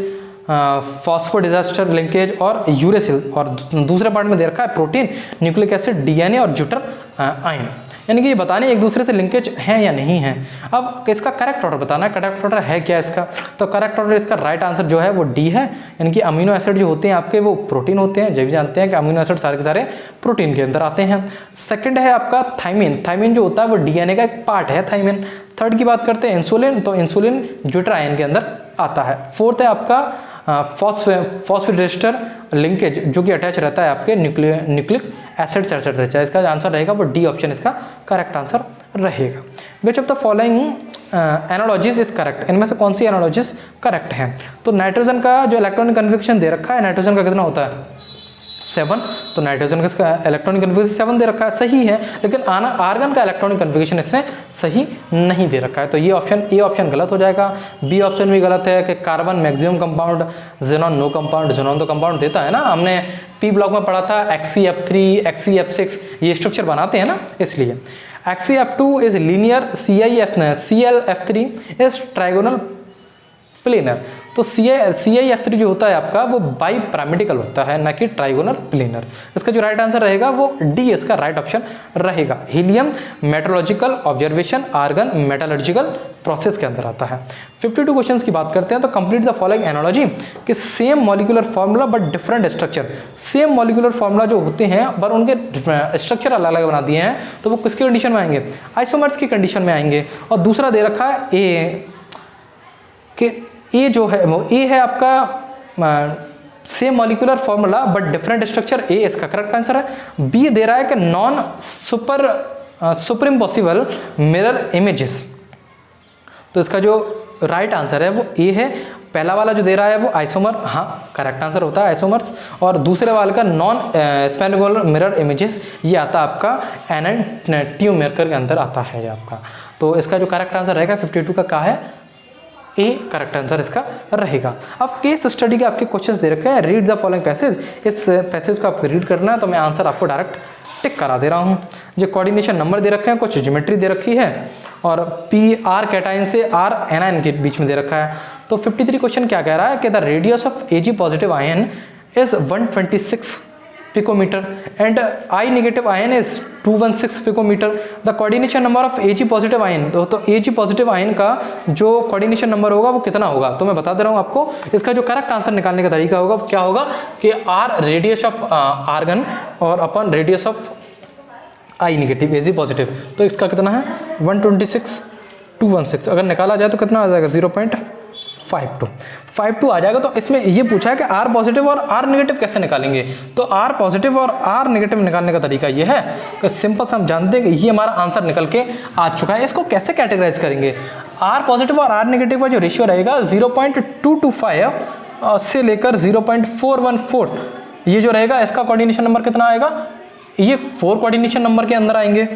phosphodiester linkage और यूरेसिल, और दूसरे पार्ट में दे रखा है प्रोटीन, न्यूक्लिक एसिड, डीएनए और ज्यूटर आयन, यानी कि ये बताने एक दूसरे से लिंकेज है या नहीं है। अब इसका करेक्ट ऑर्डर बताना है, करेक्ट ऑर्डर है क्या इसका, तो करेक्ट ऑर्डर इसका राइट आंसर जो है वो डी है, यानी कि अमीनो एसिड जो होते हैं आपके वो प्रोटीन होते हैं, जब भी जानते हैं कि अमीनो एसिड सारे के सारे प्रोटीन के अंदर आते हैं। सेकंड है आपका थाइमिन, थाइमिन जो होता है वो डीएनए का एक पार्ट है थाइमिन। थर्ड की बात करते हैं इंसुलिन, तो इंसुलिन ज्यूटर आयन के अंदर आता है। फोर्थ है आपका फॉस्फोडिएस्टर लिंकेज, जो कि अटैच रहता है आपके न्यूक्लिक एसिड से अटैच रहता है। इसका आंसर रहेगा वो डी ऑप्शन इसका करेक्ट आंसर रहेगा। विच of the following analogies is correct, इनमें से कौन सी एनालॉजीज करेक्ट है। तो नाइट्रोजन का जो इलेक्ट्रॉनिक कन्फिग्रेशन दे रखा है, नाइट्रोजन का कितना होता है 7, तो नाइट्रोजन का इलेक्ट्रॉनिक कन्फिग्रेशन 7 दे रखा है, सही है, लेकिन आर्गन का इलेक्ट्रॉनिक कन्फिग्रेशन इसने सही नहीं दे रखा है, तो ये ऑप्शन ए ऑप्शन गलत हो जाएगा। बी ऑप्शन भी गलत है कि carbon maximum compound, xenon no compound, xenon तो कंपाउंड देता है ना, हमने पी ब्लॉक में पढ़ा था XeF3 XeF6 ये स्ट्रक्चर बनाते हैं ना, इसलिए। XeF2 is linear, ClF3 is trigonal planar, तो ClF3 जो होता है आपका वो बाई पैरामेडिकल होता है, ना कि ट्राइगोनल प्लेनर। इसका जो राइट आंसर रहेगा वो डी इसका राइट ऑप्शन रहेगा। Helium metrological observation, argon metallurgical process के अंदर आता है। 52 क्वेश्चंस की बात करते हैं। तो कंप्लीट द फॉलोइंग एनालॉजी कि same molecular formula but different structure, same molecular formula जो होते हैं पर उनके स्ट्रक्चर अलग अलग बना दिए हैं, तो वो किसकी कंडीशन में आएंगे, आइसोमर्स की कंडीशन में आएंगे। और दूसरा दे रखा है ए कि ए जो है वो ए है आपका same molecular formula but different structure, A इसका करेक्ट आंसर है। बी दे रहा है कि non super possible mirror images, तो इसका जो राइट आंसर है वो ए है। पहला वाला जो दे रहा है वो आइसोमर, हाँ करेक्ट आंसर होता है आइसोमर्स, और दूसरे वाले का नॉन स्पेनुलर मिरर इमेजेस ये आता है आपका एनेंटियोमेर के अंदर आता है आपका, तो इसका जो करेक्ट आंसर रहेगा 52 का क्या है, ए करेक्ट आंसर इसका रहेगा। अब केस स्टडी के आपके क्वेश्चंस दे रखे हैं, रीड द फॉलोइंग पैसेज, इस पैसेज को आपको रीड करना है, तो मैं आंसर आपको डायरेक्ट टिक करा दे रहा हूँ। जो कोऑर्डिनेशन नंबर दे रखे हैं, कुछ ज्योमेट्री दे रखी है, और पी आर कैटाइन से आर एनायन के बीच में दे रखा है। तो 53 क्वेश्चन क्या कह रहा है कि the radius of Ag positive ion is 126 picometre and I negative ion is 216 picometre. The coordination number of Ag positive ion, तो Ag पॉजिटिव आयन का जो कोऑर्डिनेशन नंबर होगा वो कितना होगा, तो मैं बता दे रहा हूँ आपको। इसका जो करेक्ट आंसर निकालने का तरीका होगा क्या होगा कि R रेडियस ऑफ आर्गन और अपन radius of I negative Ag positive, तो इसका कितना है 126 216, अगर निकाला जाए तो कितना आ जाएगा 0.52 आ जाएगा। तो इसमें ये पूछा है कि R पॉजिटिव और R नेगेटिव कैसे निकालेंगे, तो R पॉजिटिव और R नेगेटिव निकालने का तरीका ये है कि सिंपल से हम जानते हैं कि ये हमारा आंसर निकल के आ चुका है। इसको कैसे कैटेगराइज करेंगे, R पॉजिटिव और R नेगेटिव का जो रेशियो रहेगा 0.225 से लेकर 0.414 ये जो रहेगा इसका कोऑर्डिनेशन नंबर कितना आएगा, ये 4 कोऑर्डिनेशन नंबर के अंदर आएंगे।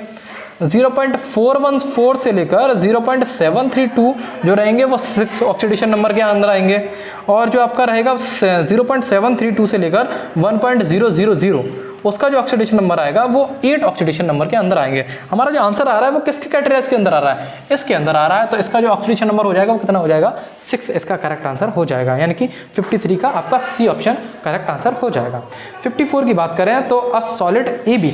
0.414 से लेकर 0.732 जो रहेंगे वो 6 ऑक्सीडेशन नंबर के अंदर आएंगे, और जो आपका रहेगा 0.732 से लेकर 1.000 उसका जो ऑक्सीडेशन नंबर आएगा वो 8 ऑक्सीडेशन नंबर के अंदर आएंगे। हमारा जो आंसर आ रहा है वो किसके कैटेगरी के अंदर आ रहा है, इसके अंदर आ रहा है, तो इसका जो ऑक्सीडेशन नंबर हो जाएगा वो कितना हो जाएगा, 6 इसका करेक्ट आंसर हो जाएगा, यानी कि 53 का आपका सी ऑप्शन करेक्ट आंसर हो जाएगा। 54 की बात करें तो a solid AB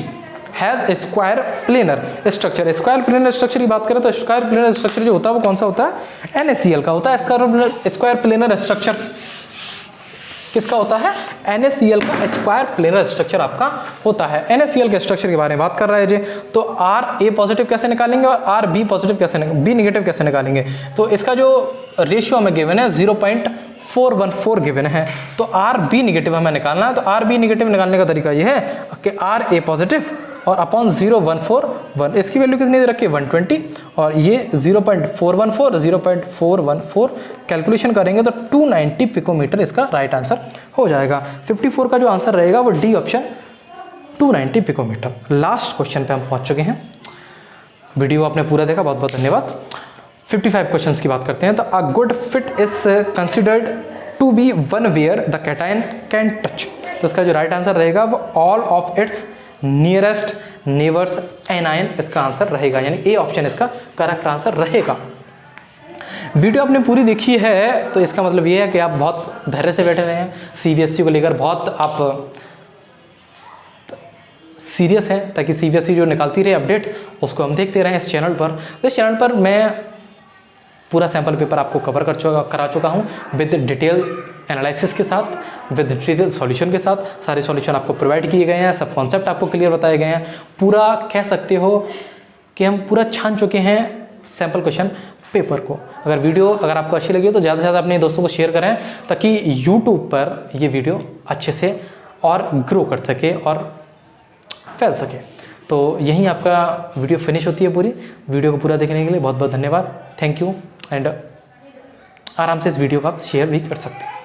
has a square planar structure. Square planar structure की बात करें तो स्क्वायर प्लेनर स्ट्रक्चर जो होता है वो कौन सा होता है, NaCl का होता है। स्क्वायर प्लेनर स्ट्रक्चर किसका होता है, NaCl का स्क्वायर प्लेनर स्ट्रक्चर आपका होता है। NaCl के स्ट्रक्चर के बारे में बात कर रहे हैं जी, तो Ra पॉजिटिव कैसे निकालेंगे और Rb पॉजिटिव कैसे, B निगेटिव कैसे निकालेंगे, तो इसका जो रेशियो हमें गिवन है 0.414 गिवन है, तो Rb निगेटिव हमें निकालना है। तो Rb निगेटिव निकालने का तरीका ये है कि Ra पॉजिटिव और अपॉन 0.141, इसकी वैल्यू कितनी दे रखी है 120, और ये 0.414 कैलकुलेशन करेंगे तो 290 पिकोमीटर इसका राइट आंसर हो जाएगा। 54 का जो आंसर रहेगा वो D option 290 picometre. Last question पे हम पहुंच चुके हैं। वीडियो आपने पूरा देखा, बहुत बहुत धन्यवाद। 55 क्वेश्चंस की बात करते हैं। तो a good fit is considered to be one where the cation can touch. तो इसका जो राइट आंसर रहेगा वो all of its nearest neighbours anion इसका आंसर रहेगा, यानी ए ऑप्शन इसका करेक्ट आंसर रहेगा। वीडियो आपने पूरी देखी है तो इसका मतलब ये है कि आप बहुत धैर्य से बैठे रहे हैं, CBSE को लेकर बहुत आप सीरियस हैं, ताकि CBSE जो निकालती रहे अपडेट उसको हम देखते रहें इस चैनल पर। तो इस चैनल पर मैं पूरा सैम्पल पेपर आपको कवर करा चुका हूँ विद डिटेल एनालिसिस के साथ, विद डिटेल सॉल्यूशन के साथ। सारे सॉल्यूशन आपको प्रोवाइड किए गए हैं, सब कॉन्सेप्ट आपको क्लियर बताए गए हैं। पूरा कह सकते हो कि हम पूरा छान चुके हैं सैम्पल क्वेश्चन पेपर को। अगर आपको अच्छी लगी हो तो ज़्यादा से ज़्यादा अपने दोस्तों को शेयर करें, ताकि यूट्यूब पर ये वीडियो अच्छे से और ग्रो कर सके और फैल सके। तो यहीं आपका वीडियो फिनिश होती है पूरी। वीडियो को पूरा देखने के लिए बहुत बहुत धन्यवाद, थैंक यू। एंड आराम से इस वीडियो को आप शेयर भी कर सकते हैं।